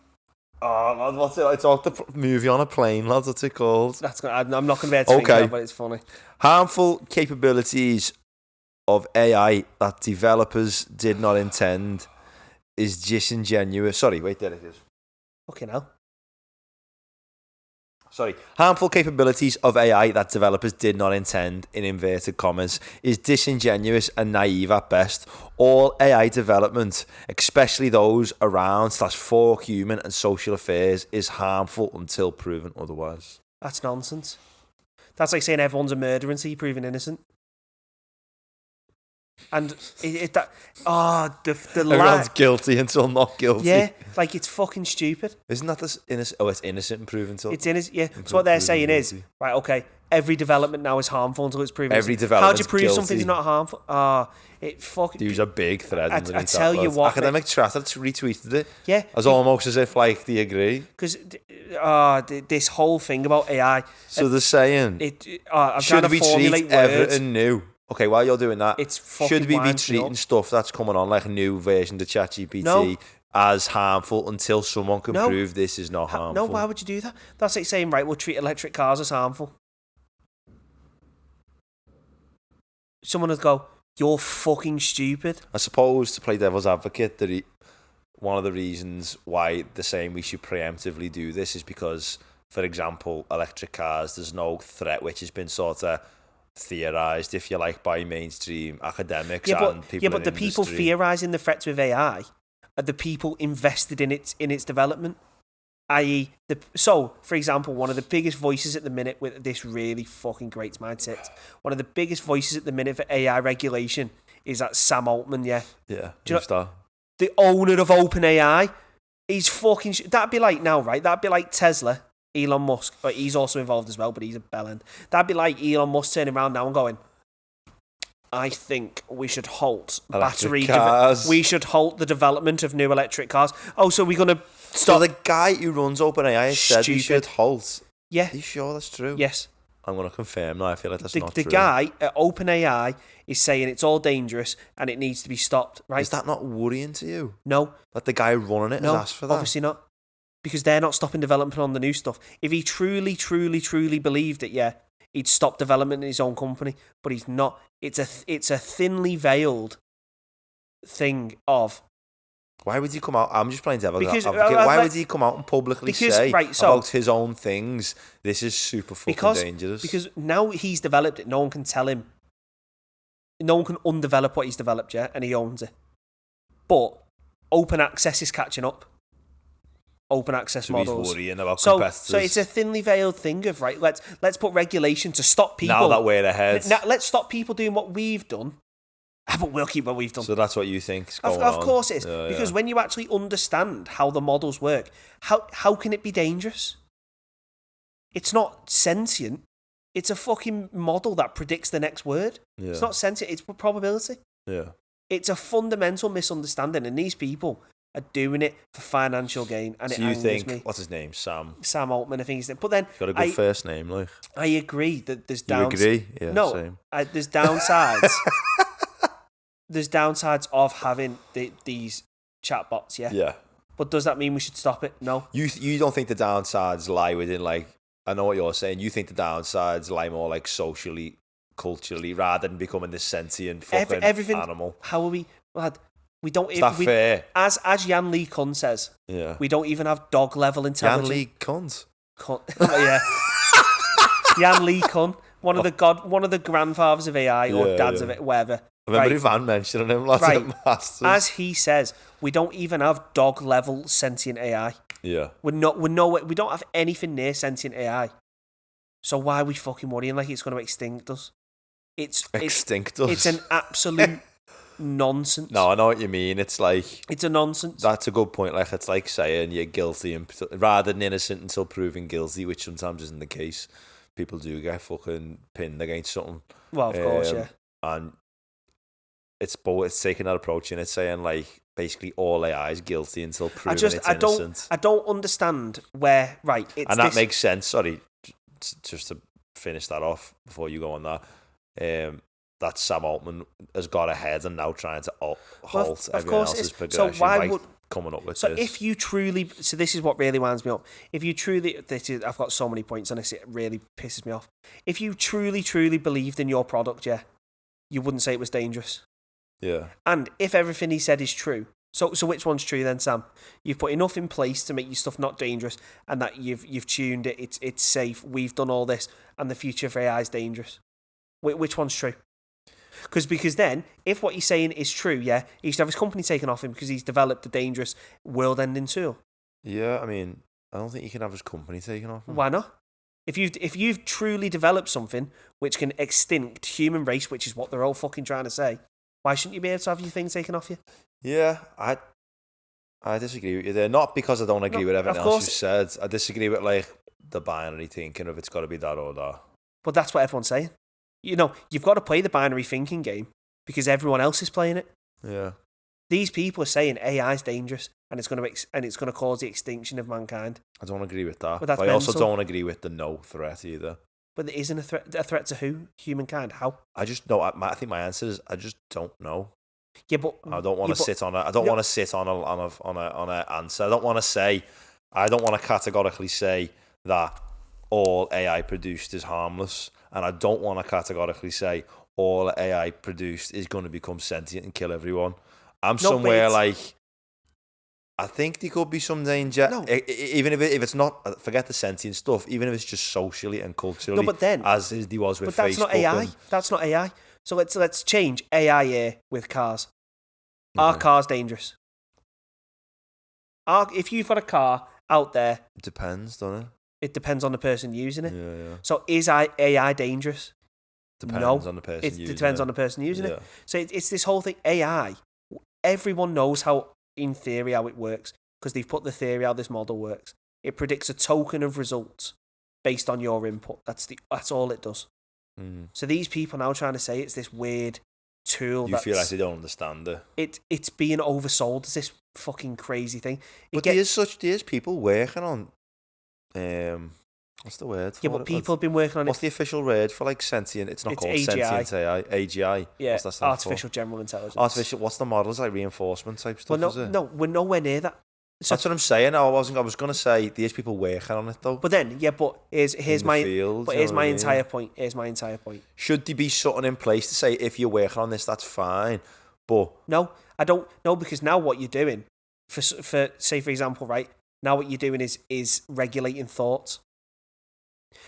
Oh, lad, what's it? It's off the movie on a plane, lads. What's it called? That's good. I'm not going to be able to think of it, but it's funny. Harmful capabilities of AI that developers did not intend is disingenuous. Sorry, wait, there it is. Fucking hell. Sorry. Harmful capabilities of AI that developers did not intend, in inverted commas, is disingenuous and naive at best. All AI development, especially those around / for human and social affairs, is harmful until proven otherwise. That's nonsense. That's like saying everyone's a murderer until you're proven innocent. And the everyone's guilty until not guilty. Yeah, like it's fucking stupid. Isn't that this innocent? Oh, it's innocent and proven until. It's innocent. Yeah. So what they're saying is, right? Okay, every development now is harmful until it's proven. Every development. How do you prove something's not harmful? It fucking. There's a big thread. I tell you what, Academic Chatter retweeted it. Yeah. As almost as if like they agree. Because this whole thing about AI. So they're saying I'm trying to formulate words. Everything new. Okay, while you're doing that, should we be treating stuff that's coming on like a new version of ChatGPT as harmful until someone can prove this is not harmful? No, why would you do that? That's like saying, right, we'll treat electric cars as harmful. Someone would go, you're fucking stupid. I suppose, to play devil's advocate, that one of the reasons why they're saying we should preemptively do this is because, for example, electric cars, there's no threat which has been sort of theorized, if you like, by mainstream academics and people. Yeah, but the people theorizing the threats with AI are the people invested in its development. I.e., so for example, one of the biggest voices at the minute with this really fucking great mindset. One of the biggest voices at the minute for AI regulation is that Sam Altman. Yeah. Yeah. Do you know, the owner of OpenAI. He's fucking. That'd be like now, right? That'd be like Tesla. Elon Musk, but he's also involved as well, but he's a bellend. That'd be like Elon Musk turning around now and going, I think we should halt we should halt the development of new electric cars. Oh, so we're going to stop... So the guy who runs OpenAI said we should halt. Yeah. Are you sure that's true? Yes. I'm going to confirm now. I feel like that's not true. The guy at OpenAI is saying it's all dangerous and it needs to be stopped, right? Is that not worrying to you? No. That the guy running it has asked for that? Obviously not. Because they're not stopping development on the new stuff. If he truly, truly, truly believed it, yeah, he'd stop development in his own company. But he's not. It's a thinly veiled thing of... Why would he come out? I'm just playing devil's advocate. Why would he come out and publicly say about his own things, this is super fucking dangerous? Because now he's developed it, no one can tell him. No one can undevelop what he's developed yet, and he owns it. But open access is catching up. Open access models. He's worrying about competitors. So it's a thinly veiled thing of, right, let's put regulation to stop people. Now that we're ahead. Now, let's stop people doing what we've done. But we'll keep what we've done. So that's what you think is going on? Of course it is. Because when you actually understand how the models work, how can it be dangerous? It's not sentient. It's a fucking model that predicts the next word. Yeah. It's not sentient. It's probability. Yeah. It's a fundamental misunderstanding, and these people are doing it for financial gain. And so it angers me. What's his name? Sam Altman, I think he's name. But then got a good first name, like. I agree that there's downsides. You agree? Yeah. No, same. There's downsides. There's downsides of having these chatbots. Yeah. Yeah. But does that mean we should stop it? No. You don't think the downsides lie within, like, I know what you're saying. You think the downsides lie more like socially culturally, rather than becoming this sentient fucking animal. How are we, lad? We don't. Is that fair? As Jan Lee Kun says, we don't even have dog level intelligence. Jan Lee Kuns. Yeah. Jan Lee Kun, one of the grandfathers of AI or dads of it, whatever. I remember Ivan mentioning him lots of masters. As he says, we don't even have dog level sentient AI. Yeah. We don't have anything near sentient AI. So why are we fucking worrying like it's going to extinct us? It's an absolute nonsense. No, I know what you mean. It's a nonsense. That's a good point. Like, it's like saying you're guilty rather than innocent until proven guilty, which sometimes isn't the case. People do get fucking pinned against something. Well, of course, yeah. And it's taking that approach, and it's saying like basically all AI is guilty until proven it's innocent. I don't understand where that makes sense. Sorry, just to finish that off before you go on that. That Sam Altman has got ahead and now trying to halt everyone else's progression by coming up with this. So if you truly, this is what really winds me up. If you truly, I've got so many points on this, it really pisses me off. If you truly believed in your product, you wouldn't say it was dangerous. Yeah. And if everything he said is true, so which one's true then, Sam? You've put enough in place to make your stuff not dangerous, and that you've tuned it, it's safe. We've done all this, and the future of AI is dangerous. Which one's true? Because then, if what he's saying is true, he should have his company taken off him because he's developed a dangerous world-ending tool. Yeah, I mean, I don't think you can have his company taken off him. Why not? If you've truly developed something which can extinct human race, which is what they're all fucking trying to say, why shouldn't you be able to have your thing taken off you? Yeah, I disagree with you there. Not because I don't agree with everything else you said. I disagree with like the binary thinking of it's got to be that or that. But that's what everyone's saying. You know, you've got to play the binary thinking game because everyone else is playing it. Yeah. These people are saying AI is dangerous and it's going to cause the extinction of mankind. I don't agree with that. But I also don't agree with the no threat either. But there isn't a threat. A threat to who? Humankind? How? I just know. I think my answer is I just don't know. Yeah, but I don't want to sit on it. I don't want to sit on a answer. I don't want to say. I don't want to categorically say that all AI produced is harmless, and I don't want to categorically say all AI produced is going to become sentient and kill everyone. I'm somewhere like. I think there could be some danger, even if it's not. Forget the sentient stuff. Even if it's just socially and culturally, as there was with Facebook. But that's not AI. That's not AI. So let's change AI here with cars. Are cars dangerous? If you've got a car out there, it depends, doesn't it? It depends on the person using it. Yeah. So is AI dangerous? Depends on the person using it. It depends on the person using it. So it's this whole thing. AI. Everyone knows how. In theory, how it works, because they've put the theory how this model works. It predicts a token of results based on your input. That's all it does. So these people now trying to say it's this weird tool. You feel like they don't understand it. It's being oversold as this fucking crazy thing. There's people working on what's the word? But people have been working on it. What's the official word for like sentient? It's not called AGI. sentient AI. AGI. Yeah, what's that stand artificial for? General Intelligence. What's the model? It's like reinforcement type stuff. No, we're nowhere near that. So that's what I'm saying. I was going to say there's people working on it though. But then, here's my entire point. Here's my entire point. Should there be something in place to say if you're working on this, that's fine? But no, I don't know, because now what you're doing for say for example, right now what you're doing is regulating thoughts.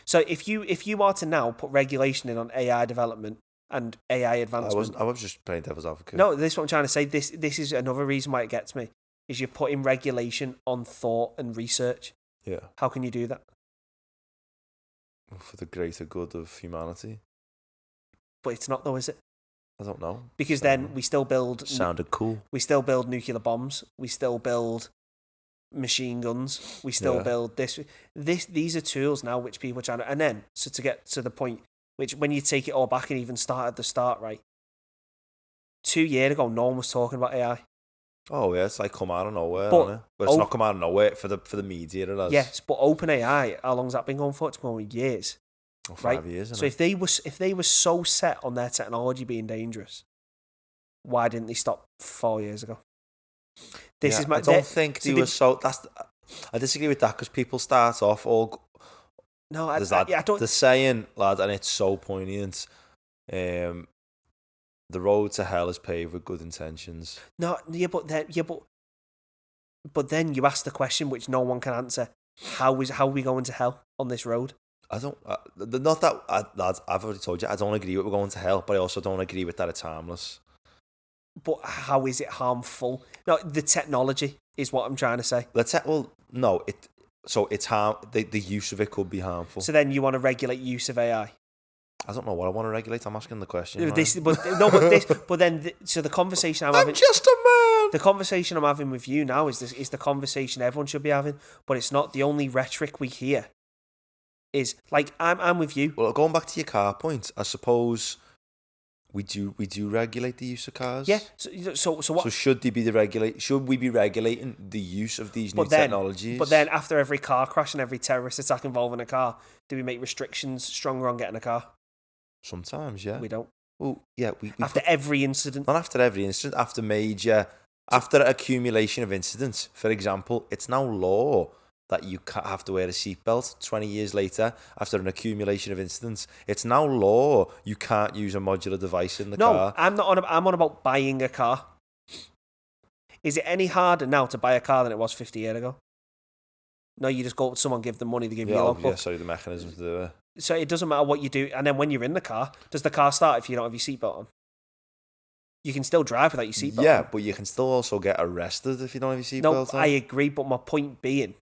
So if you are to now put regulation in on AI development and AI advancement, I was just playing devil's advocate. No, this is what I'm trying to say. This is another reason why it gets me. Is you're putting regulation on thought and research. Yeah. How can you do that? For the greater good of humanity. But it's not though, is it? I don't know. Because then we still build. Sounded cool. We still build nuclear bombs. We still build machine guns. We still build this. These are tools now which people are trying to. And then, so to get to the point, which when you take it all back and even start at the start, right? 2 years ago, no one was talking about AI. Oh yeah, it's like come out of nowhere, but it's not come out of nowhere for the media. It has. Yes, but OpenAI, how long's that been going for? It's been going years. 5 years. So if they were so set on their technology being dangerous, why didn't they stop 4 years ago? I don't think they were so. I disagree with that because people start off all. No, I don't. The saying, lad, and it's so poignant. The road to hell is paved with good intentions. No, but then you ask the question which no one can answer. How are we going to hell on this road? I don't. Not that lads. I've already told you. I don't agree with we're going to hell, but I also don't agree with that it's harmless. But how is it harmful? No, the technology is what I'm trying to say. No. So it's harm. The use of it could be harmful. So then you want to regulate use of AI? I don't know what I want to regulate. I'm asking the question. So the conversation I'm just a man. The conversation I'm having with you now is the conversation everyone should be having, but it's not. The only rhetoric we hear is like I'm with you. Well, going back to your car point, I suppose we do regulate the use of cars. Yeah. So what? So should we be regulating the use of these new technologies? But then after every car crash and every terrorist attack involving a car, do we make restrictions stronger on getting a car? Sometimes, yeah. We don't. Well, yeah. We after every incident. Not after every incident. After accumulation of incidents. For example, it's now law that you have to wear a seatbelt 20 years later after an accumulation of incidents. It's now law you can't use a modular device in the car. No, I'm on about buying a car. Is it any harder now to buy a car than it was 50 years ago? No, you just go up to someone, give them money, they give you a logbook. Yeah, sorry, the mechanism to do it. So it doesn't matter what you do, and then when you're in the car, does the car start if you don't have your seatbelt on? You can still drive without your seatbelt on. Yeah, but you can still also get arrested if you don't have your seatbelt on. No, I agree, but my point being,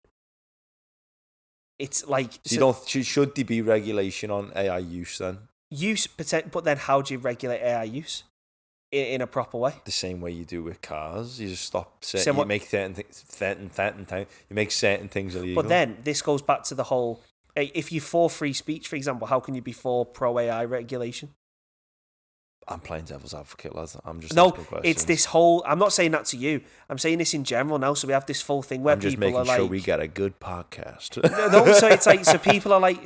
it's like... Should there be regulation on AI use then? But then how do you regulate AI use? In a proper way? The same way you do with cars. You just stop... You make certain things illegal. But then, this goes back to the whole... If you're for free speech, for example, how can you be for pro-AI regulation? I'm playing devil's advocate, lads. I'm just asking questions. It's this whole... I'm not saying that to you. I'm saying this in general now. So we have this full thing where people are like... I'm just making sure we get a good podcast. So it's like...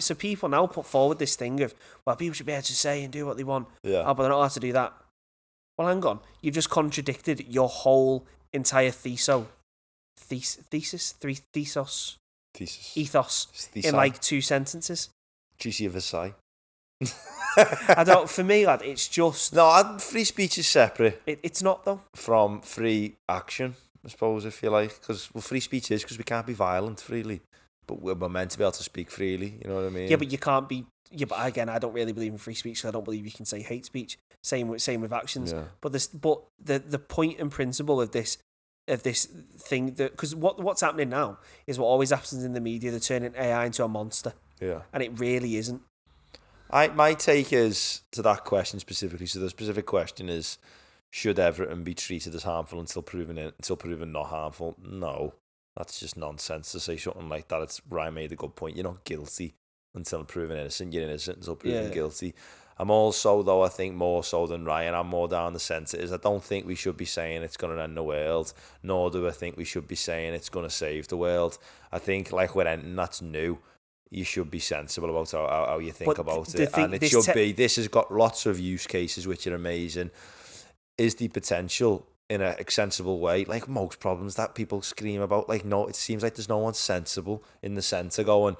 So people now put forward this thing of, well, people should be able to say and do what they want. Yeah. Oh, but they're not allowed to do that. Well, hang on. You've just contradicted your whole entire ethos in like 2 sentences. Juicy of a sigh. For me, lad, it's just... No, free speech is separate. It's not, though. From free action, I suppose, if you like. Because free speech is because we can't be violent freely. But we're meant to be able to speak freely, you know what I mean? Yeah, but you can't be... Yeah, but again, I don't really believe in free speech, so I don't believe you can say hate speech. Same with actions. Yeah. But the point and principle of this thing, because what's happening now is what always happens in the media. They're turning AI into a monster. Yeah. And it really isn't. My take is to that question specifically. So the specific question is, should everything be treated as harmful until proven not harmful? No, that's just nonsense to say something like that. Ryan made a good point. You're not guilty until proven innocent. You're innocent until proven guilty. I'm also, though, I think more so than Ryan, I'm more down the centre is I don't think we should be saying it's going to end the world, nor do I think we should be saying it's going to save the world. I think, like with anything that's new, you should be sensible about how you think about it. And it should be, this has got lots of use cases which are amazing. Is the potential in a sensible way, like most problems that people scream about, like, no, it seems like there's no one sensible in the centre going,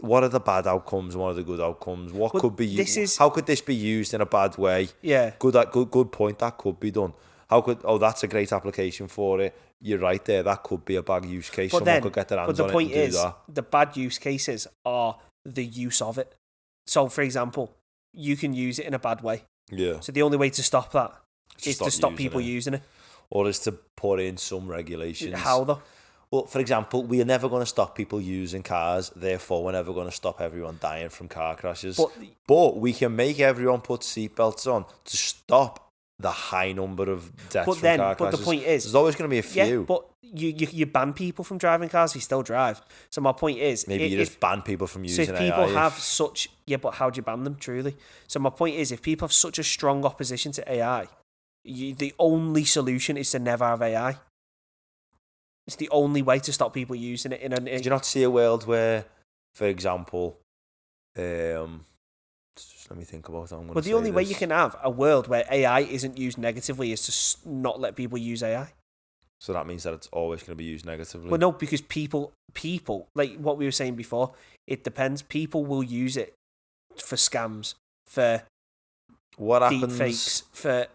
what are the bad outcomes and what are the good outcomes? What could be used? How could this be used in a bad way? Yeah. Good point. That could be done. That's a great application for it. You're right there. That could be a bad use case. Someone could get their hands on it and do that. But the point is, the bad use cases are the use of it. So, for example, you can use it in a bad way. Yeah. So the only way to stop that is to stop people using it. Or is to put in some regulations. How though? Well, for example, we are never going to stop people using cars. Therefore, we're never going to stop everyone dying from car crashes. But we can make everyone put seatbelts on to stop the high number of deaths from car crashes. But the point is, there's always going to be a few. Yeah, but you ban people from driving cars. They still drive. So my point is, maybe you just ban people from using AI. So if people have such, but how do you ban them truly? So my point is, if people have such a strong opposition to AI, the only solution is to never have AI. It's the only way to stop people using it. Do you not see a world where, for example, let me think about it. Well, the only way you can have a world where AI isn't used negatively is to not let people use AI. So that means that it's always going to be used negatively? Well, no, because people, like what we were saying before, it depends. People will use it for scams, for What happens? Deep fakes for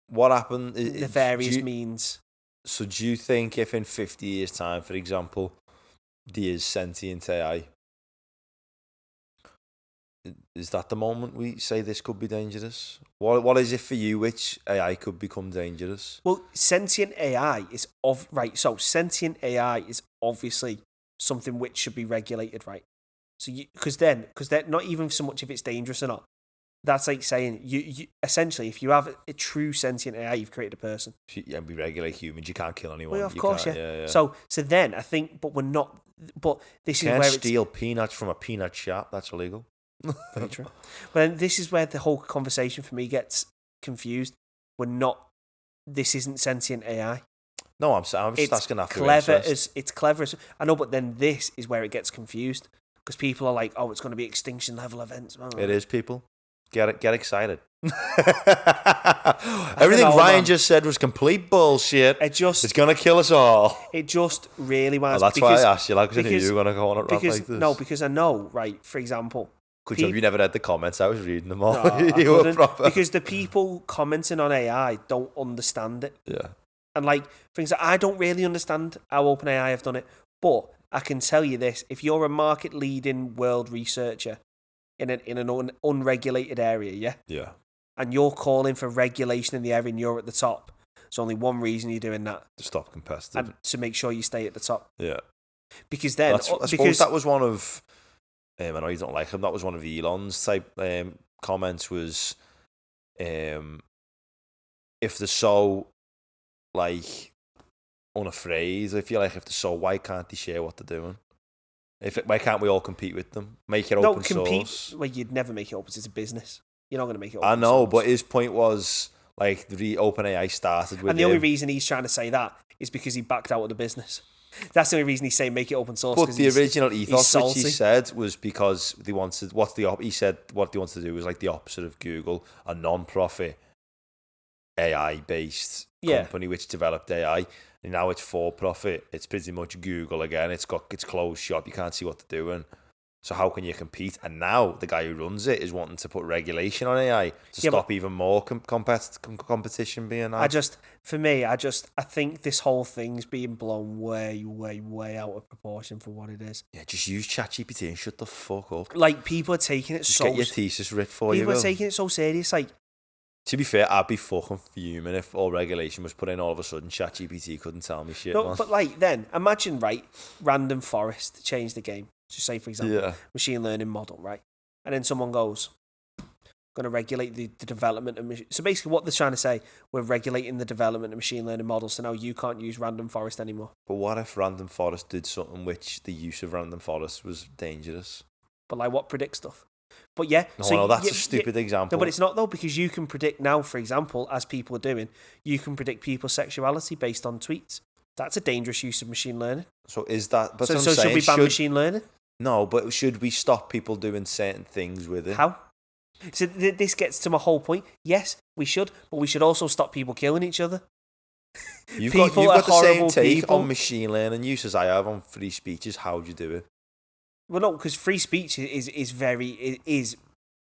what happened? the various means. So do you think if in 50 years' time, for example, there is sentient AI, is that the moment we say this could be dangerous? What is it for you which AI could become dangerous? Well, sentient AI is right. So sentient AI is obviously something which should be regulated, right? So because then not even so much if it's dangerous or not. That's like saying you essentially, if you have a true sentient AI, you've created a person. Yeah, we regulate humans. You can't kill anyone. Well, of course, yeah. So then I think, but we're not. But this is where steal peanuts from a peanut shop. That's illegal. Very true. But then this is where the whole conversation for me gets confused. We're not. This isn't sentient AI. No, I'm just asking that. It's clever as I know, but then this is where it gets confused because people are like, "Oh, it's going to be extinction level events." It is, people. Get excited. Everything Ryan just said was complete bullshit. It's going to kill us all. It just really was. Well, that's why I asked you, because I knew you were going to go on a rant like this. No, because I know, right, for example... Good job, you never read the comments. I was reading them all. No, you were proper. Because the people commenting on AI don't understand it. Yeah. And for example, I don't really understand how OpenAI have done it, but I can tell you this, if you're a market-leading world researcher in an unregulated area, yeah, and you're calling for regulation in the area and you're at the top, there's only one reason you're doing that: to stop competitive, and to make sure you stay at the top. Yeah, because then I suppose that was one of. I know you don't like him. That was one of Elon's type comments. Was if they're so unafraid, if they're so, why can't they share what they're doing? Why can't we all compete with them? Make it open source. Well, you'd never make it open. It's a business. You're not going to make it open. I know, source. But his point was the OpenAI started with. And the only reason he's trying to say that is because he backed out of the business. That's the only reason he's saying make it open source. But the original ethos, which he said, was because they wanted he said what they wanted to do was the opposite of Google, a non-profit AI based company which developed AI. And now it's for profit. It's pretty much Google again. It's closed shop. You can't see what they're doing. So how can you compete? And now the guy who runs it is wanting to put regulation on AI to stop even more competition being had. I think this whole thing's being blown way, way, way out of proportion for what it is. Yeah, just use ChatGPT and shut the fuck up. People are taking it get your thesis writ for you. People are taking it so serious. To be fair, I'd be fucking fuming if all regulation was put in all of a sudden. ChatGPT couldn't tell me shit. No, man. But then imagine, random forest change the game. Just say, for example, machine learning model, right? And then someone goes, going to regulate the development of so basically what they're trying to say, we're regulating the development of machine learning models, so now you can't use random forest anymore. But what if random forest did something which the use of random forest was dangerous? But what predicts stuff? But yeah, that's a stupid example. No, but it's not though, because you can predict now, for example, as people are doing, you can predict people's sexuality based on tweets. That's a dangerous use of machine learning. So is that? But should we ban machine learning? No, but should we stop people doing certain things with it? How? So this gets to my whole point. Yes, we should, but we should also stop people killing each other. You've got the same take on machine learning use as I have on free speeches. How do you do it? Well, no, because free speech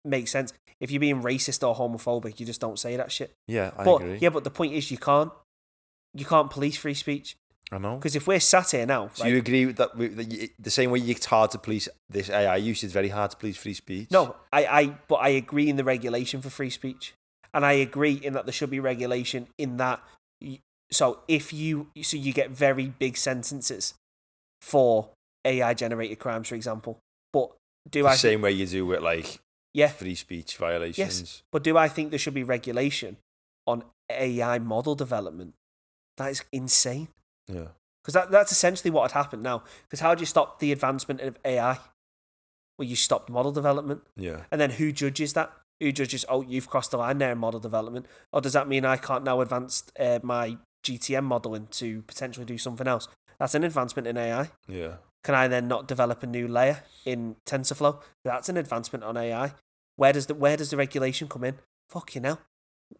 makes sense. If you're being racist or homophobic, you just don't say that shit. Yeah, I agree. Yeah, but the point is you can't police free speach. I know. Because if we're sat here now... So you agree with that? The same way it's hard to police this AI use, it's very hard to police free speech? No, but I agree in the regulation for free speech. And I agree in that there should be regulation in that... So you get very big sentences for AI-generated crimes, for example. But same way you do with, free speech violations? Yes, but do I think there should be regulation on AI model development? That is insane. Yeah. Because that's essentially what had happened now. Because how do you stop the advancement of AI? Well, you stop the model development. Yeah. And then who judges that? Who judges, you've crossed the line there in model development? Or does that mean I can't now advance my GTM modeling to potentially do something else? That's an advancement in AI. Yeah. Can I then not develop a new layer in TensorFlow? That's an advancement on AI. Where does the regulation come in? Fucking hell.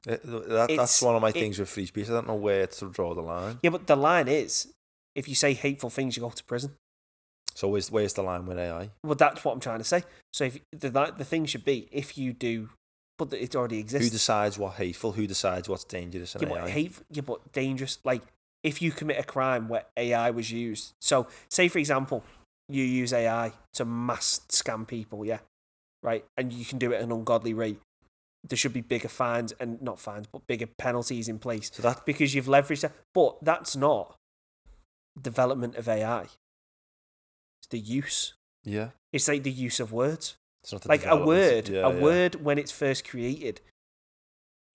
That's one of my things with free speech. I don't know where to draw the line. Yeah, but the line is, if you say hateful things, you go to prison. So where's the line with AI? Well, that's what I'm trying to say. So if the thing should be, if you do but it already exists. Who decides what's hateful? Who decides what's dangerous in AI? But dangerous. Like, if you commit a crime where AI was used, so say for example, you use AI to mass scam people, yeah, right, and you can do it at an ungodly rate. There should be bigger fines, and not fines, but bigger penalties in place. So that because you've leveraged that. But that's not development of AI. It's the use. Yeah. It's like the use of words. It's not like a word. Word when it's first created,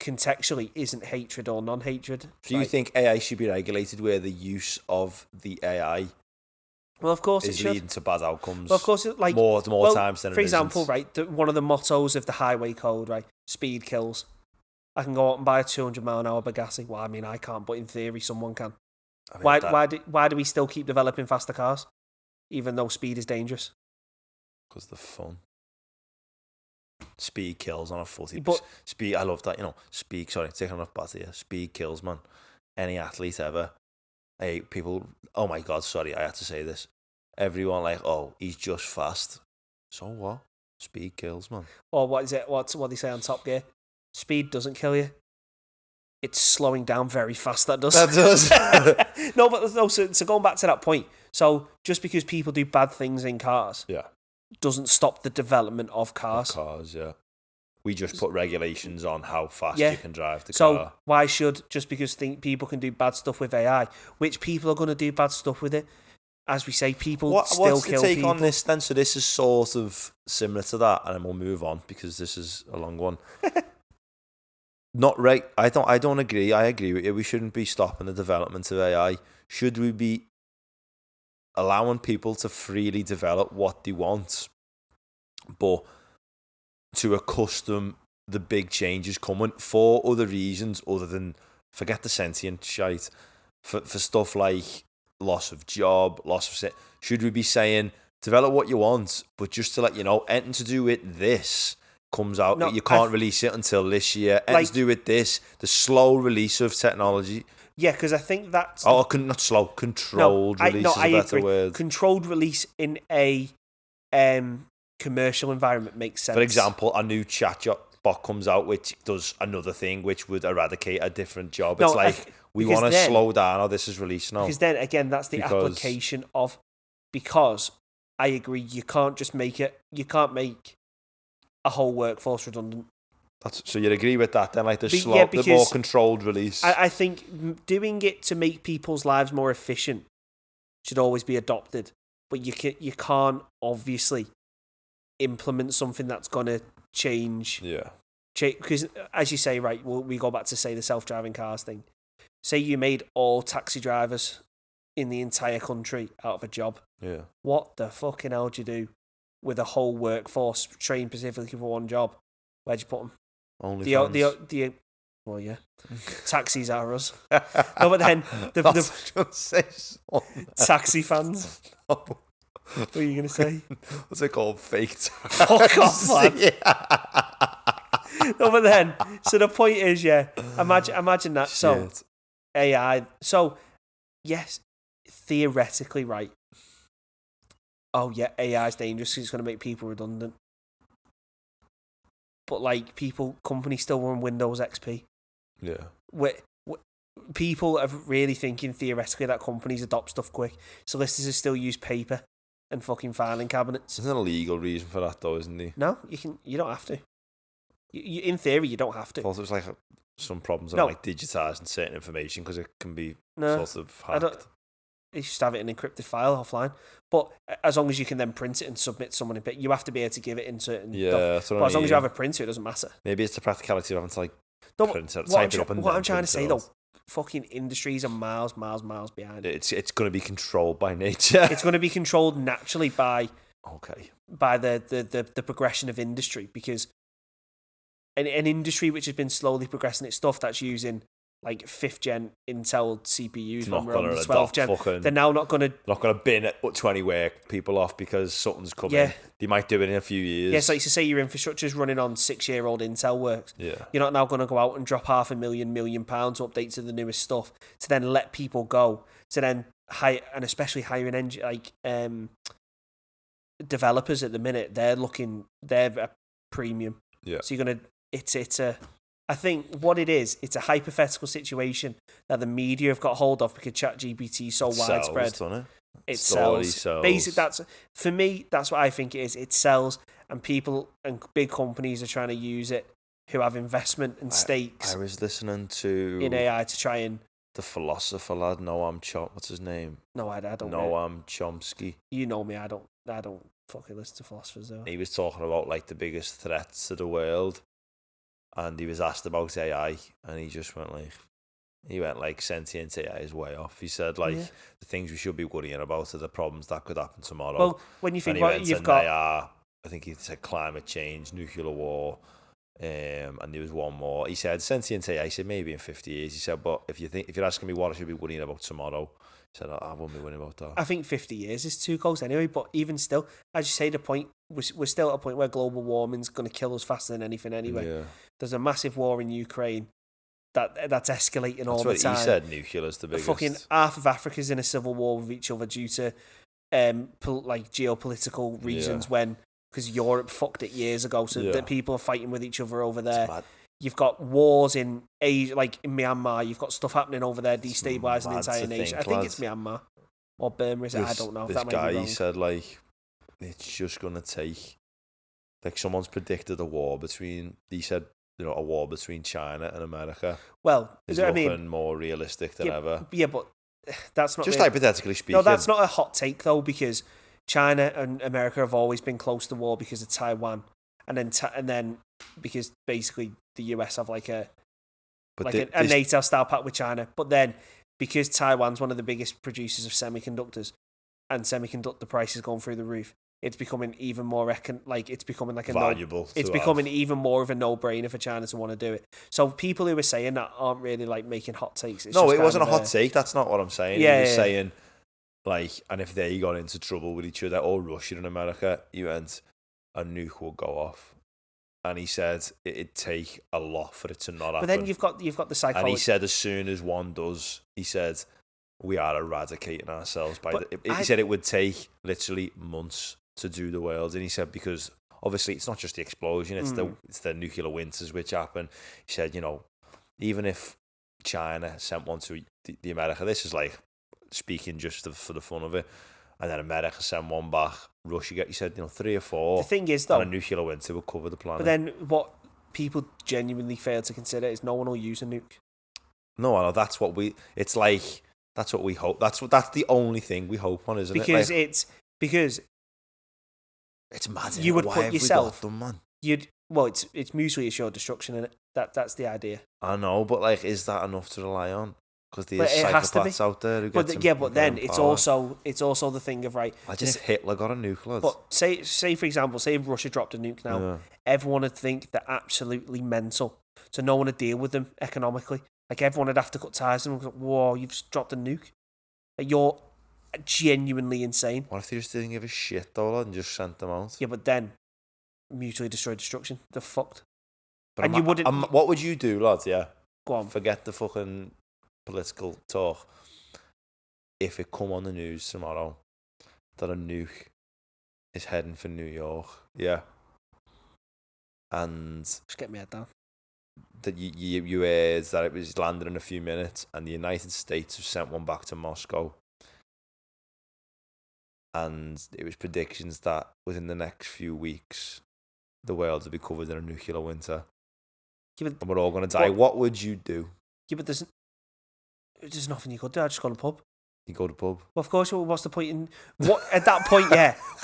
contextually isn't hatred or non-hatred. Do you think AI should be regulated where the use of the AI? Well, of course is it should. leading to bad outcomes. Well, of course, like more times than. For example, right, one of the mottos of the highway code, right, speed kills. I can go out and buy a 200-mile-an-hour Bugatti. Well, I mean, I can't, but in theory, someone can. I mean, why do we still keep developing faster cars, even though speed is dangerous? Because they're fun. Speed kills on a 40. But speed, I love that. Speed. Sorry, taking off bad here. Speed kills, man. Any athlete ever. Hey, people. Oh my God, sorry, I had to say this. Everyone like, oh, he's just fast. So what? Speed kills, man. Or what is it? What they say on Top Gear? Speed doesn't kill you. It's slowing down very fast. That does. No, but no. So going back to that point. So just because people do bad things in cars, yeah, doesn't stop the development of cars. Yeah. We just put regulations on how fast you can drive the car. So why should, just because people can do bad stuff with AI, which people are going to do bad stuff with it? As we say, still kill people. What's the take on this then? So this is sort of similar to that, and then we'll move on because this is a long one. Not right. I don't agree. I agree with you. We shouldn't be stopping the development of AI. Should we be allowing people to freely develop what they want, but to accustom the big changes coming for other reasons other than, forget the sentient shite, for stuff like loss of job, should we be saying develop what you want, but just to let you know, anything to do with this comes out, no, you can't release it until this year, anything to do with this, the slow release of technology. Yeah, because I think that's... Oh, not slow, controlled release is a better word. Controlled release in a commercial environment makes sense. For example, a new chatbot comes out which does another thing which would eradicate a different job. It's like, we want to slow down, or this is released now. Because then, again, that's the application of... Because, I agree, you can't just make it... You can't make a whole workforce redundant. So you agree with that then, like the more controlled release? I think doing it to make people's lives more efficient should always be adopted, but you can't obviously implement something that's gonna change. Yeah. Because as you say, right, we go back to say the self-driving cars thing. Say you made all taxi drivers in the entire country out of a job. Yeah. What the fucking hell do you do with a whole workforce trained specifically for one job? Where'd you put them? Only well, yeah. Taxis are us. No, but then the taxi fans. No. What are you going to say? What's it called? Fake taxi. Fuck off, man. Yeah. No, but then, so the point is, yeah, imagine that. Shit. So, AI. So, yes, theoretically, right. Oh, yeah, AI is dangerous because it's going to make people redundant. But like companies still run Windows XP. Yeah. People are really thinking theoretically that companies adopt stuff quick. Solicitors still use paper and fucking filing cabinets. There's an illegal reason for that though, isn't there? No, you don't have to. In theory, you don't have to. Also, it's like some problems are like digitising certain information because it can be sort of hacked. You just have it in an encrypted file offline. But as long as you can then print it and submit someone in, you have to be able to give it in certain stuff. But as long as you have a printer, it doesn't matter. Maybe it's the practicality of having to print it, type it up and what I'm trying to say though, fucking industries are miles behind. It's going to be controlled by nature. It's going to be controlled naturally by the progression of industry, because an industry which has been slowly progressing its stuff that's using like 5th gen Intel CPUs when we're on the 12th gen. They're now not going to bin at 20 work people off because something's coming. Yeah. They might do it in a few years. Yeah, so to say your infrastructure is running on 6-year-old Intel works. Yeah. You're not now going to go out and drop £500,000 to update to the newest stuff to then let people go, to then hire, and especially hiring developers at the minute. They're a premium. Yeah. So you're going to I think what it is, it's a hypothetical situation that the media have got hold of because ChatGPT is so widespread. It sells. Basically, for me, that's what I think it is. It sells, and people and big companies are trying to use it who have investment and stakes. I was listening to in AI to try and the philosopher lad. What's his name? No, I don't. Noam Chomsky. You know me. I don't fucking listen to philosophers though. He was talking about like the biggest threats to the world, and he was asked about AI, and he just went like sentient AI is way off. He said the things we should be worrying about are the problems that could happen tomorrow. Well, when you think about it, you've got they are, I think he said climate change, nuclear war, and there was one more. He said sentient AI. He said maybe in 50 years. He said, but if you're asking me what I should be worrying about tomorrow, he said I won't be worrying about that. I think 50 years is too close anyway. But even still, as you say, the point we're still at a point where global warming's going to kill us faster than anything anyway. Yeah. There's a massive war in Ukraine. That's escalating all the time. He said nuclear is the biggest. Fucking half of Africa's in a civil war with each other due to geopolitical reasons because Europe fucked it years ago, so that people are fighting with each other over there. You've got wars in Asia, like in Myanmar. You've got stuff happening over there, destabilising the entire nation. I think it's Myanmar or Burma. I don't know. This guy, he said it's just gonna take. Someone's predicted a war between. He said. A war between China and America. Well, is looking more realistic than ever. Yeah, but that's not just hypothetically speaking. No, that's not a hot take though, because China and America have always been close to war because of Taiwan, and then because basically the US have a NATO style pact with China, but then because Taiwan's one of the biggest producers of semiconductors, and semiconductor prices going through the roof. It's becoming even more it's becoming valuable. It's becoming even more of a no-brainer for China to want to do it. So people who are saying that aren't really making hot takes. No, it wasn't a hot take. That's not what I'm saying. He was saying and if they got into trouble with each other, or Russia and America, he went, a nuke will go off, and he said it'd take a lot for it to not happen. But then you've got the psychology. And he said as soon as one does, he said we are eradicating ourselves he said it would take literally months to do the world, and he said because obviously it's not just the explosion, it's the nuclear winters which happen. He said, even if China sent one to the America, this is speaking just for the fun of it, and then America sent one back, Russia he said 3 or 4. The thing is though, and a nuclear winter will cover the planet. But then what people genuinely fail to consider is no one will use a nuke. No, I know, that's what we hope. That's the only thing we hope on, isn't it? Because it's mad. You would put yourself. It's mutually assured destruction, and that's the idea. I know, but is that enough to rely on? Because there's psychopaths out there who get but then it's also the thing of Imagine if Hitler got a nuke, lads. But say for example, say if Russia dropped a nuke now, everyone would think they're absolutely mental, so no one would deal with them economically. Everyone would have to cut ties with them. Whoa, you've just dropped a nuke. You're genuinely insane. What if they just didn't give a shit though, lad, and just sent them out? Yeah, but then mutually destroyed destruction. They're fucked. But you wouldn't. What would you do, lads? Yeah, go on. Forget the fucking political talk. If it come on the news tomorrow that a nuke is heading for New York, and just get me head down. That you heard that it was landing in a few minutes, and the United States have sent one back to Moscow. And it was predictions that within the next few weeks, the world will be covered in a nuclear winter. And we're all going to die. What would you do? Yeah, but there's nothing you could do. I'd just go to the pub. You go to the pub? Well, of course. What's the point in... At that point,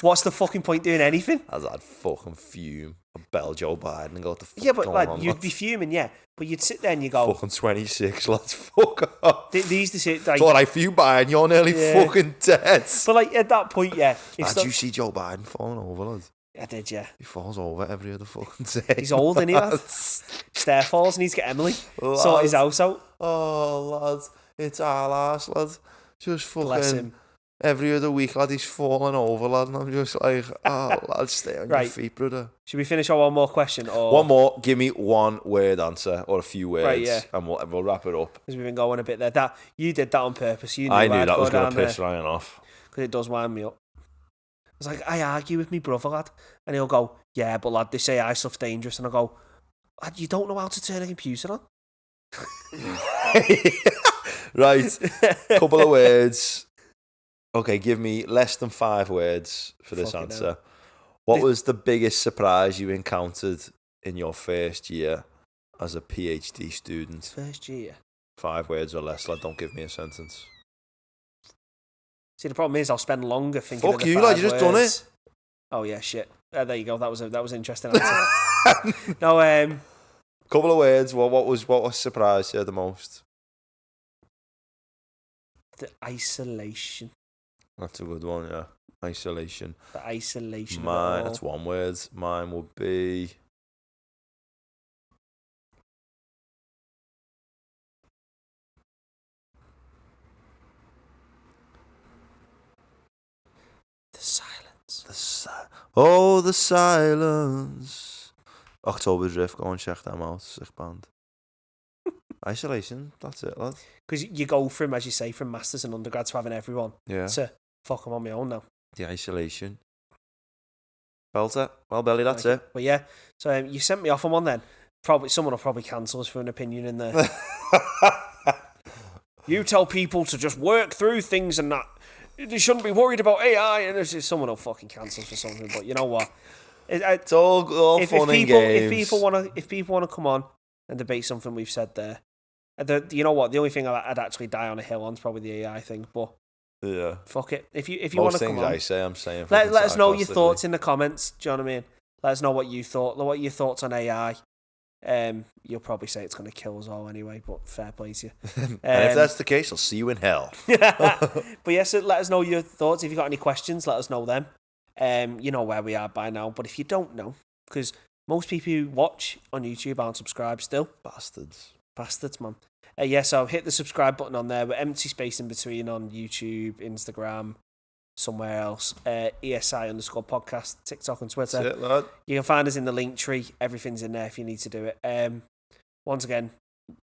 what's the fucking point doing anything? I'd fucking fume. I'd bell Joe Biden and go, what the fuck going on, you'd be fuming, but you'd sit there and you go... Fucking 26, lads, fuck off. These to sit... So I fume Biden, you're nearly fucking dead. But at that point, Did you see Joe Biden falling over, lads? I did, yeah. He falls over every other fucking day. He's old, isn't he, lads? Stair falls and he's get Emily. Sort his house out. Oh, lads. It's our ass, lads. Just fucking every other week, lad, he's falling over, lad, and I'm just lad, stay on your feet, brother. Should we finish on one more question? Or one more? Give me one word answer or a few words, and we'll wrap it up. Because we've been going a bit there. You did that on purpose. You knew I knew that was going to piss Ryan off. Because it does wind me up. It's I argue with me brother, lad, and he'll go, yeah, but lad, they say AI stuff's dangerous, and I'll go, You don't know how to turn a computer on? Right. Couple of words. Okay, give me less than 5 words for this answer. What was the biggest surprise you encountered in your first year as a PhD student? First year? 5 words or less. Like, don't give me a sentence. See, the problem is I'll spend longer thinking. Fuck you, like you just done it. Oh yeah, shit. There you go. That was interesting answer. No, couple of words. What was surprised you the most? The isolation. That's a good one, yeah. Isolation. The isolation. Mine, that's one word. Mine would be... The silence. The silence. October Drift, go and check them out. Sick band. Isolation, that's it, lad. Because you go from, as you say, from masters and undergrads to having everyone. Yeah. To fuck, I'm on my own now. The isolation. Belter. Well, Belly, that's it. But yeah, so you sent me off on one then. Someone will probably cancel us for an opinion in there. You tell people to just work through things and not. They shouldn't be worried about AI, and someone will fucking cancel us for something. But you know what? It's all fun and games. If people want to come on and debate something we've said there, you know what? The only thing I'd actually die on a hill on is probably the AI thing. But yeah, fuck it. If you want to come on, I'm saying. Let us know your thoughts in the comments. Do you know what I mean? Let us know what you thought. What your thoughts on AI. You'll probably say it's going to kill us all anyway, but fair play to you. And if that's the case, I'll see you in hell. But yes, let us know your thoughts. If you've got any questions, let us know them. You know where we are by now, but if you don't know, because most people who watch on YouTube aren't subscribed still. Bastards, man. So hit the subscribe button on there. We're Empty Space Inbetween on YouTube, Instagram, somewhere else. ESI_podcast, TikTok and Twitter. That's it, lad. You can find us in the link tree. Everything's in there if you need to do it. Once again,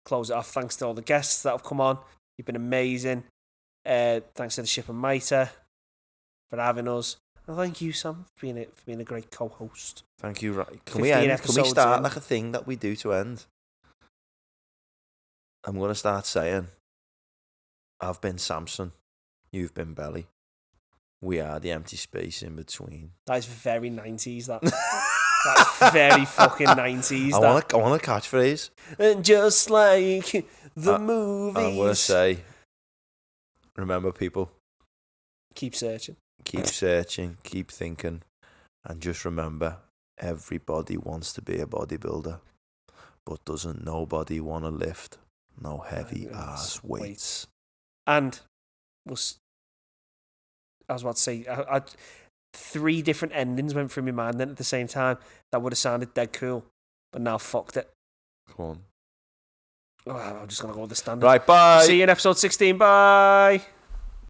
close it off. Thanks to all the guests that have come on. You've been amazing. Thanks to the Ship and Mitre for having us. And thank you, Sam, for being a great co-host. Thank you. Right. Can we start like a thing that we do to end? I'm going to start saying, I've been Samson, you've been Belly. We are the empty space in between. That is very 90s, that. That's very fucking 90s, I want a catchphrase. And just like the movies. I'm going to say, remember people. Keep searching. Keep searching, keep thinking, and just remember, everybody wants to be a bodybuilder, but doesn't nobody want to lift no heavy ass weights. And I was about to say, 3 different endings went through my mind then at the same time that would have sounded dead cool, but now fucked it. Come on. I'm just going to go with the standard. Right, bye. See you in episode 16. Bye.